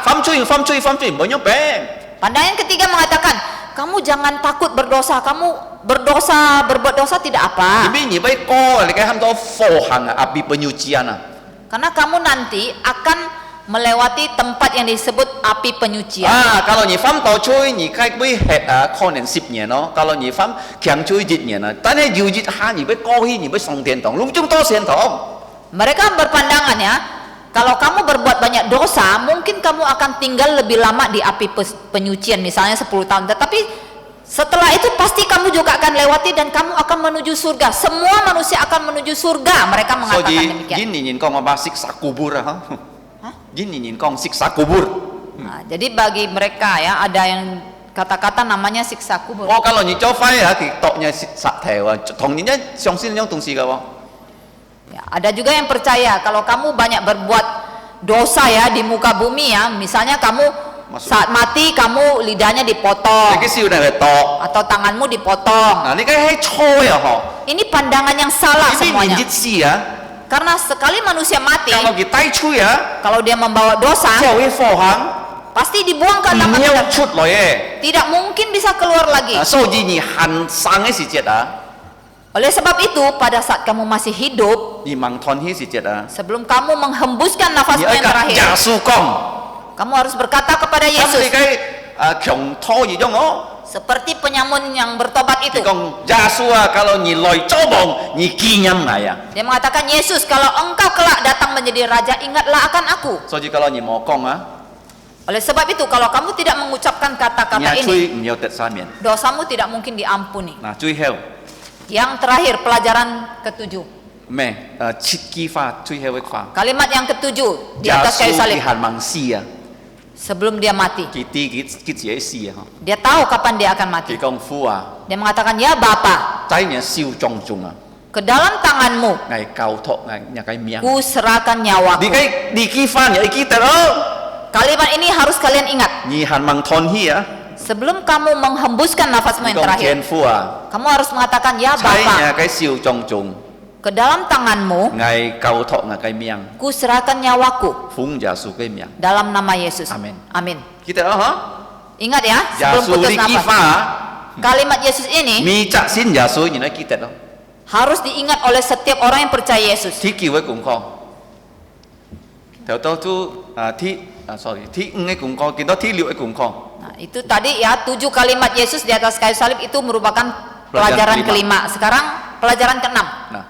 phạm chui bao nhiêu bền. pandangan yang ketiga mengatakan, kamu jangan takut berdosa, kamu berbuat dosa tidak apa. Ini ni baik kau, lekai ham tu fohang api penyucian ah. Karena kamu nanti akan melewati tempat yang disebut api penyucian. Kalau ni fam tau chui ni kai bui het kau nen 10 年咯. Kalau ni fam kiang chui 10 年啊，但係要熱下你baik kau ni baik song天堂，龍中多天堂。 Mereka berpandangan ya, kalau kamu berbuat banyak dosa, mungkin kamu akan tinggal lebih lama di api penyucian, misalnya 10 tahun. Tetapi setelah itu pasti kamu juga akan lewati dan kamu akan menuju surga. Semua manusia akan menuju surga. Mereka So mengatakan di demikian. jin ni nhìn con apa siksa kubur ah. Jin ni nhìn con siksa kubur. Nah, jadi bagi mereka ya ada yang kata-kata namanya siksa kubur. Oh kalau ni cho phai ah thì toknya siksa theo ah. Thong ni nhá,相信yang東西噶喎。 Ya, ada juga yang percaya kalau kamu banyak berbuat dosa ya di muka bumi ya, misalnya kamu saat mati kamu lidahnya dipotong 你嘅笑定係度？ atau tanganmu dipotong. 嗱，你嘅係錯呀嗬。 Ini pandangan yang salah Ini semuanya. minjit sih ya. Karena sekali manusia mati, Kalau kita chui ya, kalau dia membawa dosa, jauh fohang, pasti dibuang ke dalam nhiều neraka. chút rồi eh. Tidak mungkin bisa keluar lagi. So gì nhỉ hành sang cái sự chết à, Oleh sebab itu, pada saat kamu masih hidup, nhỉ mang thon hi sự chết à. sebelum kamu menghembuskan nafasmu Nhỉ yang cả terakhir, giả su công, kamu harus berkata kepada không Yesus, thì cái chống thô gì trong đó. seperti penyamun yang bertobat Thì itu. con giả su à, kalau nhỉ lôi cho bong, nhỉ kinh nghiệm này à. Dia mengatakan, Yesus, kalau engkau kelak datang menjadi raja, ingatlah akan aku. So chỉ kalau nhỉ mò công á, Oleh sebab itu, kalau kamu tidak mengucapkan kata-kata nhỉ ini, chui nhiều tết sa miền, dosamu tidak mungkin diampuni. nah chui heo, Yang terakhir, pelajaran ketujuh. mẹ chít ki pha chui heo với pha, Kalimat yang ketujuh di giả atas su kayu salib. thì hành mang si à, Sebelum dia mati, cái gì si à, dia tahu kapan dia akan mati. thì con phu à, Dia mengatakan, ya Bapa, trái nhỉ siêu trong chung à. ke dalam tanganmu Ngày cao thọ ngày nhà cái miếng ku serahkan nyawaku. đi ki phan ya kita đó Kalimat ini harus kalian ingat. nhi han mang thon hi ya Sebelum kamu menghembuskan nafasmu yang con terakhir, thiên phu à kamu harus mengatakan, ya trái Bapa, nhà cái siêu trong chung ke dalam tanganmu ngày cao thọ ngày cái miếng ku serahkan nyawaku phúng giả su cái miếng dalam nama Yesus. Amin. Amin. kita đó hả Ingat ya, giả sebelum su putus đi ki nafas. pha Kalimat Yesus ini mi chặt xin giả su nhìn nó kita đó harus diingat oleh setiap orang yang percaya Yesus. thi kiều với cùng con theo tôi tu thi sorry thi ngay cùng con kita thi liệu với cùng con Nah, itu tadi ya 7 kalimat Yesus di atas kayu salib itu merupakan Pelajaran pelajaran kelima. Sekarang pelajaran keenam. nè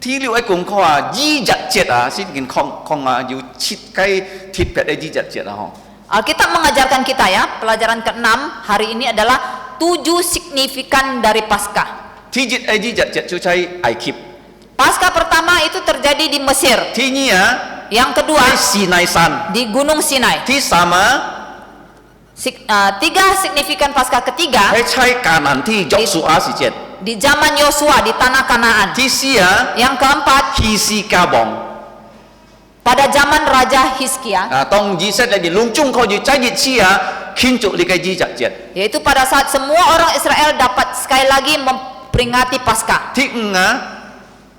thi liệu với cùng con à di giật chết à xinkin con à yêu chít cái thịt bẹt di giật chết à hả Alkitab mengajarkan kita ya, pelajaran keenam hari ini adalah 7 signifikan dari Paskah. ที่จิตไอ้ที่จัดช่วยใช้ไอคลิป Paskah pertama itu terjadi di Mesir. ที่นี่อ่ะ Yang kedua ไอ้ซีไนซัน di Gunung Sinai. ที่สาม Tiga signifikan Paskah ketiga ให้ใช้การนันที่ยกสุอาสิเจ็ด di zaman Yosua di tanah Kanaan. ที่สี่อ่ะ Yang keempat ฮีซีกาบอง pada zaman Raja Hizkia, ต้องยีเซตเลยลุงจุ้งเขาอยู่ใจยิดเชียคินจุลิกายจีจัดเจ็ด yaitu pada saat semua orang Israel dapat sekali lagi memperingati Paskah. ที่อึงอ่ะ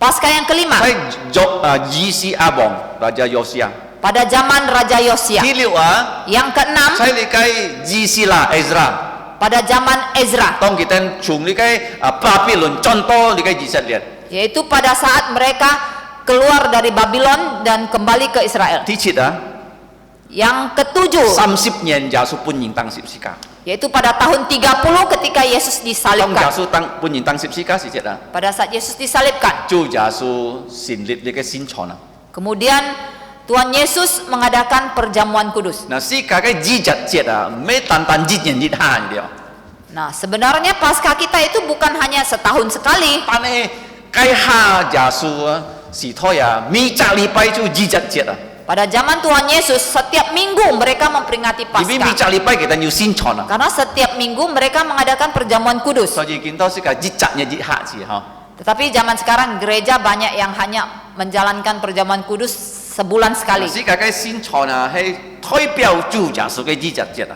Paskah yang kelima ใช้ยกยีซีอาบองราชาโยเซีย pada zaman Raja Yosia. ที่เหลียวอ่ะ Yang keenam ใช้ลิกายยีซีลาเอซรา pada zaman Ezra, ต้องกินชุงลิกายปราบิลอนจอนโตลิกายจีเซตเลีย yaitu pada saat mereka keluar dari Babylon dan kembali ke Israel. ที่ฉิดอ่ะ Yang ketujuh 30 年ยาสุปุญญิงตั้งสิบสิกา yaitu pada tahun 30 ketika Yesus ต้องยา disalibkan. สุตั้งปุญญิงตั้งสิบสิกาสิเจ็ดอ่ะ Pada saat Yesus disalibkan, จู่ยาสุสินฤทธิ์ลิกายสินชอนะ kemudian Tuhan Yesus mengadakan perjamuan kudus. นะสิกาก็จีจัดเจ็ดอ่ะไม่ตันตันจีเย็นจีท่าอย่างเดียว Nah, sebenarnya Paskah kita itu bukan hanya setahun sekali, 但係該下耶穌是拖呀，每隻禮拜就二十節啊， pada zaman Tuhan Yesus setiap minggu mereka memperingati 因為每隻 Paskah. 禮拜其實要先傳啊， Karena setiap minggu mereka mengadakan perjamuan kudus. 所以見到是個一集一日下字嗬， Tetapi zaman sekarang gereja banyak yang hanya menjalankan perjamuan kudus sebulan sekali. 是個嘅先傳啊，係代表主耶穌嘅二十節啊，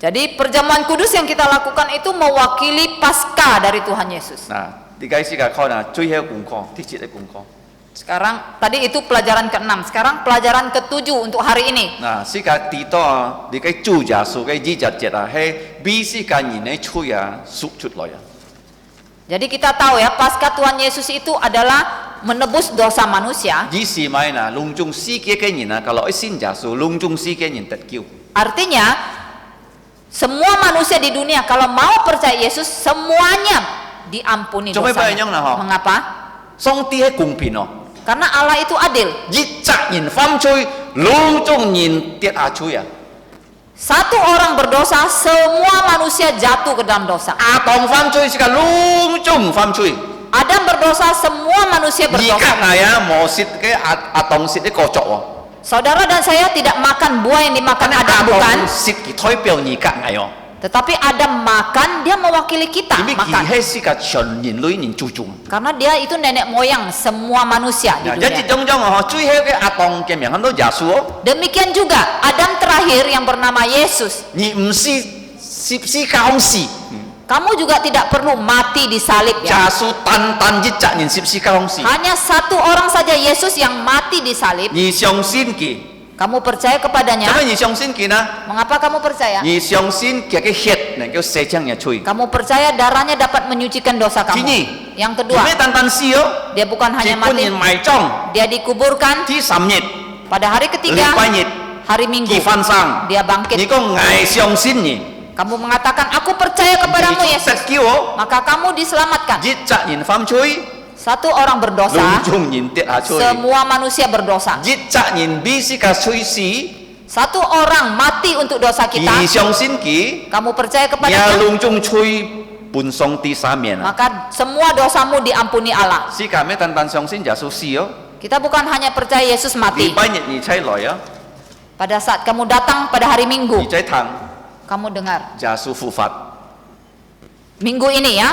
Jadi perjamuan kudus yang kita lakukan itu mewakili Paskah dari Tuhan Yesus. 嗱，呢個是個可能最後功課，啲節嘅功課， Sekarang tadi itu pelajaran ke-6, sekarang pelajaran ke-7 untuk hari ini. 嗱，是個地道啊，呢個主耶穌嘅二十節啊，係比是個人嘅吹啊，說出來啊， Jadi kita tahu ya, Paskah Tuhan Yesus itu adalah menebus dosa manusia. 以是咪嗱，隆重世界嘅人啊，kalau 信耶穌，隆重世界人得救。 Artinya semua manusia di dunia kalau mau percaya Yesus semuanya diampuni Coba dosanya. bayangkan lah, ho. Mengapa? 上帝係公平哦， Karena Allah itu adil. 一責人犯罪，兩種人跌下去啊！ Satu orang berdosa, semua manusia jatuh ke dalam dosa. 亞當犯罪是個兩種犯罪， Adam berdosa, semua manusia 而家 berdosa. 係啊，無蝕嘅亞當蝕啲過作喎， Saudara dan saya tidak makan buah yang dimakan Adam, bukan? 蝕嘅代表而家係哦， Tetapi Adam makan, dia mewakili kita 因為 makan. 佢係是個全人類人注重。 Karena dia itu nenek moyang semua manusia di 一節 dunia. 種種啊，最後嘅亞當嘅名喊到耶穌哦， Demikian juga Adam terakhir yang bernama Yesus. 而唔是教士， Kamu juga tidak perlu mati disalib 耶 ya. 穌單單一責人是教士， Hanya satu orang saja Yesus yang mati disalib. 而相信佢， Kamu percaya 做 kepadanya? 咩而相信佢呢？ Mengapa kamu percaya? 而相信佢嘅血能夠洗淨嘅罪。 Kamu percaya darahnya dapat menyucikan dosa kamu. Kini, Yang 做 kedua, 咩單單死哦？ dia bukan 結 hanya 婚 mati, 人埋葬， dia dikuburkan 第三日 pada hari 禮 ketiga, 拜日 hari Minggu 結婚生， dia 你 bangkit. 講我相信你， Kamu mengatakan aku percaya kepadamu 你 Yesus, 實叫我， maka kamu diselamatkan. 一責人犯罪， Satu orang 兩 berdosa, 種人跌下罪， semua manusia berdosa. 一責人必是個罪死， Satu orang mati untuk dosa 而 kita, 相信佢， kamu percaya 也 kepadanya, 兩種罪本上帝赦免啊！ maka semua dosamu diampuni Allah. 是咁咩？單單相信耶穌死哦， Kita bukan hanya percaya Yesus 禮 mati. 拜日你才來啊， Pada saat kamu datang pada hari 你 Minggu, 才談 kamu dengar 耶穌復活。 Minggu ini ya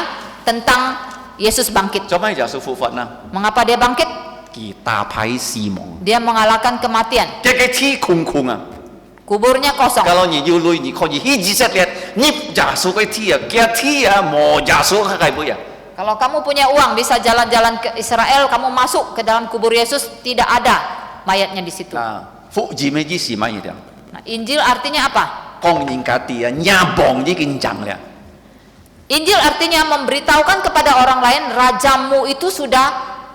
tentang Yesus bangkit. 做咩耶穌復活呢？ Mengapa dia bangkit? 佢打敗死亡， Dia mengalahkan kematian. 這個天空空啊！ Kuburnya kosong. Kalau ni you lui ni kau ni hiji set lihat ni jasuh ke tia, kia tia mau jasuh ke kai buya. Kalau kamu punya uang bisa jalan-jalan ke Israel, kamu masuk ke dalam kubur Yesus, tidak ada mayatnya di situ. Ah, fu ji me ji si mai dia. Nah, Injil artinya apa? Kong ning ka tia nyabong ji kinjang dia. Injil artinya memberitahukan kepada orang lain rajamu itu sudah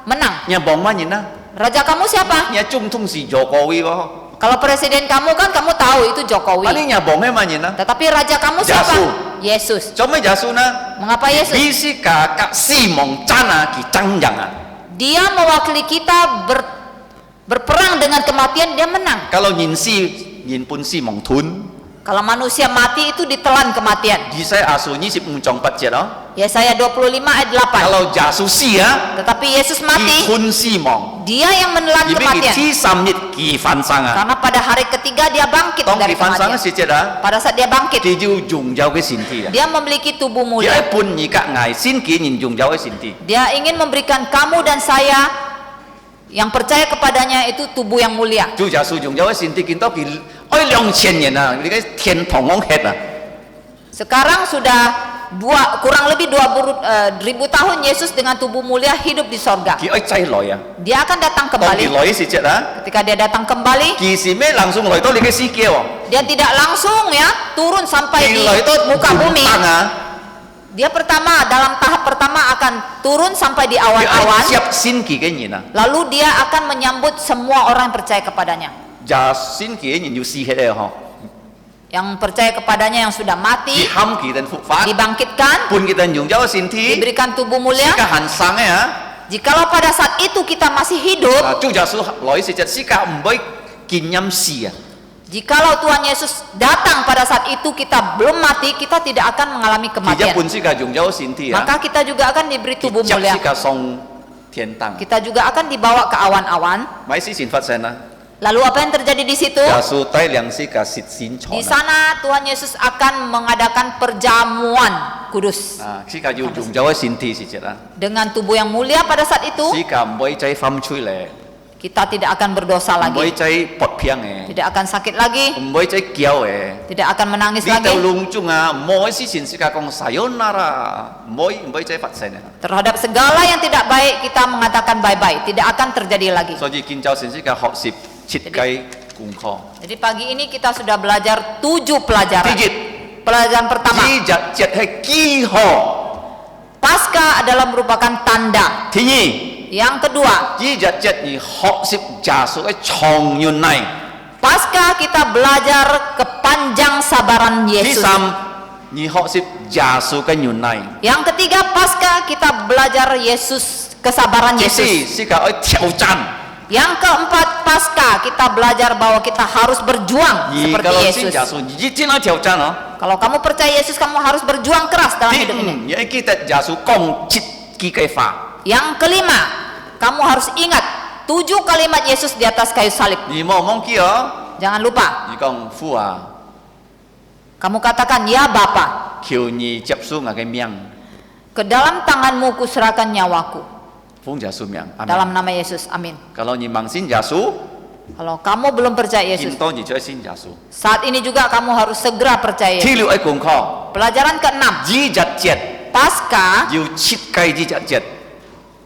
menang. Nyabong mana na? Raja kamu siapa? Nya chung tung si Jokowi ko. Kalau presiden kamu kan kamu tahu itu Jokowi. Ani nyabong mana na? Tetapi raja kamu siapa? Yesus. Yesus. Cuma jasuh na. Mengapa Yesus? Bisi ka ka si mong cana ki cangjang ah. Dia mewakili kita berperang dengan kematian, dia menang. Kalau nyin si nyin pun si mong tun. Kalau manusia mati itu ditelan kematian. Di saya asu ni si muncong pat jet oh. Yesaya 25 ayat 8. Kalau jasu si ya, Tetapi Yesus mati, ki kun si mong. dia yang menelan Ni bi kematian. ti sam nit ki fan sang ah. Karena pada hari ketiga dia bangkit Tong dari ki fan sang kematian. si jet ah. Pada saat dia bangkit, Ki ju jung jau ke sin ti ah. dia memiliki tubuh Ki mulia. ai pun ni ka ngai sin ki nin jung jau ke sin ti. Dia ingin memberikan kamu dan saya yang percaya kepadanya itu tubuh yang mulia. 就假书用咗嘅先啲見到佢2000年啊，你嘅天堂空吃啊， Sekarang sudah kurang lebih 2000 tahun Yesus dengan tubuh mulia hidup di sorga. 佢愛擠來啊， Dia akan datang 當佢 kembali. 來時節啊， Ketika dia datang kembali, 其時咩langsung 來到你嘅世界喎， dia tidak langsung ya turun sampai 佢 di 來到 muka bumi. 啊， Dia pertama dalam tahap pertama akan turun sampai di 佢愛 awan-awan. 接先期嘅人啊， Lalu dia akan menyambut semua orang yang percaya kepadanya. 就先期嘅人要死起嚟嗬， Yang percaya kepadanya yang sudah 佢 mati, 冚佢哋復活， dibangkitkan, 半佢哋用咗先天， diberikan tubuh 時 mulia. 間行生嘅啊， Jikalau pada saat itu kita masih hidup, 啊，就假書來時節時間唔會見陰事啊， jikalau Tuhan Yesus datang pada saat itu kita belum mati, kita tidak akan mengalami 其一 kematian. 半時間用咗先天啊， Maka kita juga akan diberi 佢 tubuh 執 mulia. 時間送天堂， Kita juga akan dibawa ke awan-awan. 咪事前發生啊。 Lalu apa yang terjadi di situ? 假書帶兩時間實踐錯 Di sana Tuhan Yesus akan mengadakan perjamuan kudus 啊，時間要用咗嘅先天時節啊， dengan tubuh yang mulia pada saat itu. 時間唔會再犯罪咧， Kita tidak akan berdosa 唔會 lagi, 再搏偏嘅， tidak akan sakit lagi, 唔會再叫嘅。 tidak akan menangis 呢度 lagi. 隆中啊，唔可以事前時間講 sayonara，唔可以再發生啊。 Terhadap segala yang tidak baik kita mengatakan bye-bye, tidak akan terjadi lagi. 所以建造成時間學習設計功課。 Jadi pagi ini kita sudah belajar 7 pelajaran. 第一， Pelajaran pertama, 呢日節係記號。 Paskah adalah merupakan tanda. 第二， Yang kedua, 呢日節而學習耶穌嘅長遠嚟。 Paskah kita belajar kepanjang sabaran 第 Yesus. 三，而學習耶穌嘅遠嚟。 Yang ketiga, Paskah kita belajar Yesus, kesabaran 第四， Yesus. 時間去挑戰。 Yang keempat, Paskah kita belajar bahwa kita harus berjuang 而 seperti 家老師 Yesus. 耶穌已經來挑戰咯。 Kalau kamu percaya Yesus, kamu harus berjuang keras dalam 第 hidup 五， ini. 你記得耶穌講七句嘅話， Yang kelima, kamu harus ingat 7 kalimat Yesus di atas kayu salib. 你冇忘記哦。 Jangan lupa, 你講父啊， kamu katakan, ya Bapa, 求你接受我嘅命， ke dalam tanganmu kuserahkan nyawaku. 奉耶穌名。阿 Dalam 門。 nama Yesus, amin. Kalau 你盲信耶穌， Kalau kamu belum percaya 應 Yesus, 當你再信耶穌。 saat ini juga kamu harus segera percaya Yesus. 第六嘅功課， Pelajaran ke-6, 呢日節 Paskah 要設計呢日節，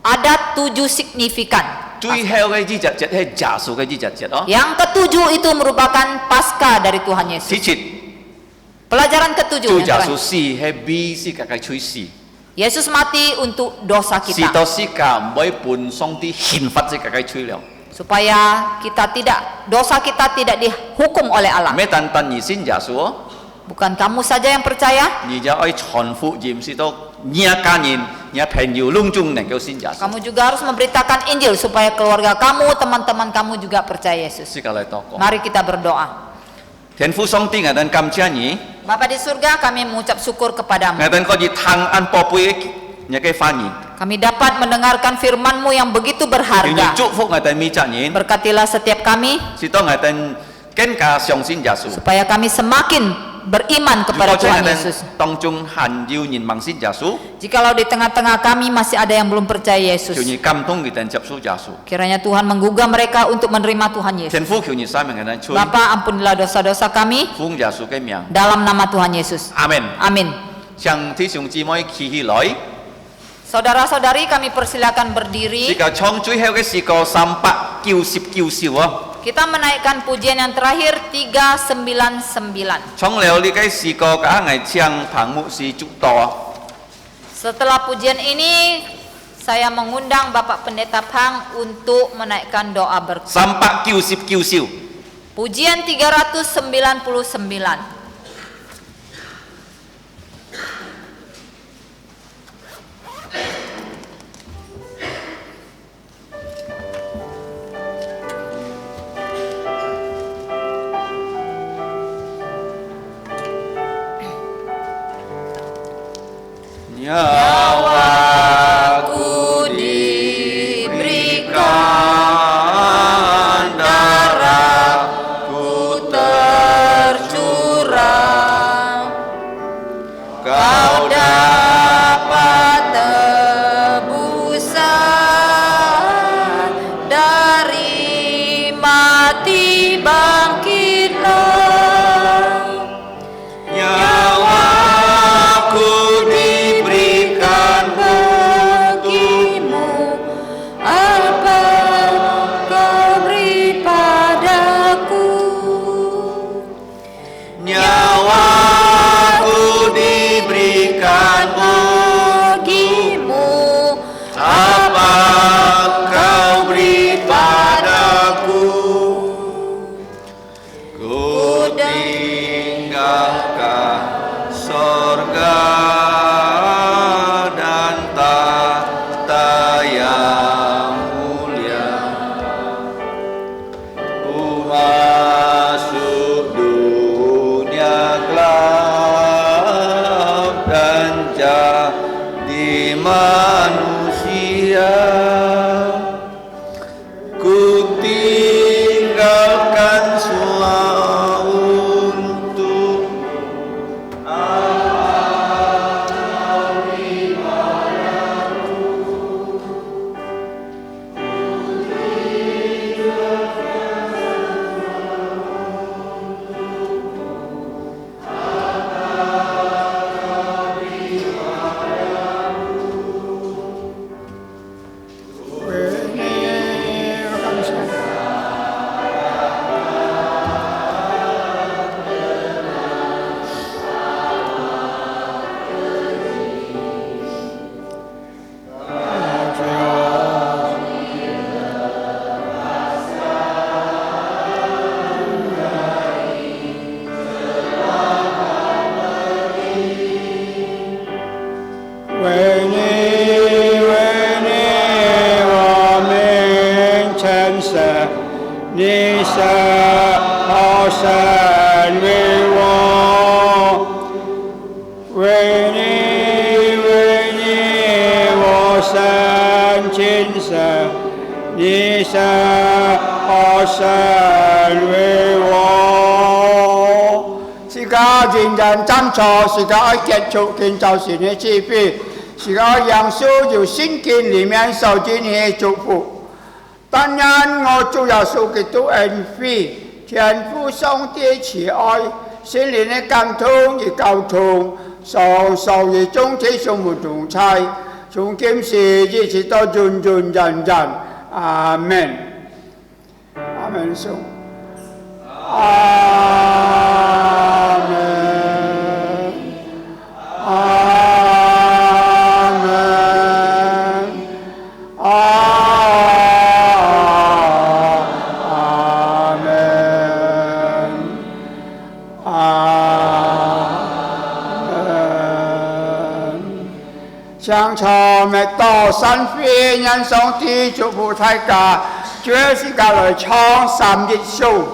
ada 7 signifikan. 最後嘅呢日節係耶穌嘅呢日節哦。 Yang ke-7 itu merupakan Paskah dari Tuhan Yesus. 第七， Pelajaran ke-7 做 yang 耶穌 terakhir. 死係比世界嘅趨勢， Yesus mati untuk dosa 使 kita, 到世界唔可以判上啲憲法世界嘅吹量。 supaya dosa kita tidak dihukum oleh Allah. 咩單單而信耶穌哦， Bukan kamu saja yang percaya, 而就可以傳福音，使到你家人、你朋友隆中能夠信耶穌。 kamu juga harus memberitakan Injil supaya keluarga kamu, teman-teman kamu juga percaya Yesus. 世界嚟禱告。 Mari kita berdoa. 天父上帝，我哋感謝你， Bapa di surga, kami mengucap syukur kepadamu. 我哋可以聽安寶貝嘅翻譯， Kami dapat mendengarkan firman-Mu yang begitu 要你 berharga. 祝福我哋每一人， Berkatilah setiap kami, 使到我哋更加相信耶穌。 supaya kami semakin beriman 如 kepada 果在我 Tuhan 哋 Yesus. 當中還有人盲信耶穌， Jikalau di tengah-tengah kami masih ada yang belum percaya Yesus, 求你感動佢哋接受耶穌。 kiranya Tuhan menggugah mereka untuk menerima Tuhan Yesus. 天父，求你赦免我哋罪， Bapa, ampunilah dosa-dosa kami 奉耶穌嘅名， dalam nama Tuhan Yesus. 阿門。 Amin. 向弟兄姊妹企起來， Saudara-saudari, kami persilakan berdiri. 呢個唱最後嘅詩歌399首啊， Kita menaikkan pujian yang terakhir 399. 唱了呢個詩歌，假係唱彭牧師祝禱啊。 Setelah pujian ini, saya mengundang Bapak Pendeta Pang untuk menaikkan doa berkat. 399首。 Pujian 399. Nyawaku diberikan, darahku tercurah. Kau dapat tebusan, dari mati bangkitlah. Nyawaku diberikan bagimu, apa kau beri padaku? Nyawaku diberikan bagimu, apa kau beri padaku? Ku tinggalkan sorga dan tahta yang mulia. Ku masuk dunia gelap dan jadi manusia. Ku tinggalkan semua untuk Sĩ ca人人爭錯，是個愛結束建造神的旨意，是個讓所有信經裡面受盡的祝福。但願我主耶穌基督恩惠、天父上帝慈愛、聖靈的感動與交通，上受於眾體上無同在，從今時一直到永永遠遠。阿門。阿門。說。阿門。阿門。阿門。阿門。香草蜜豆三飛人上帝祝福大家，主是教來唱三日數。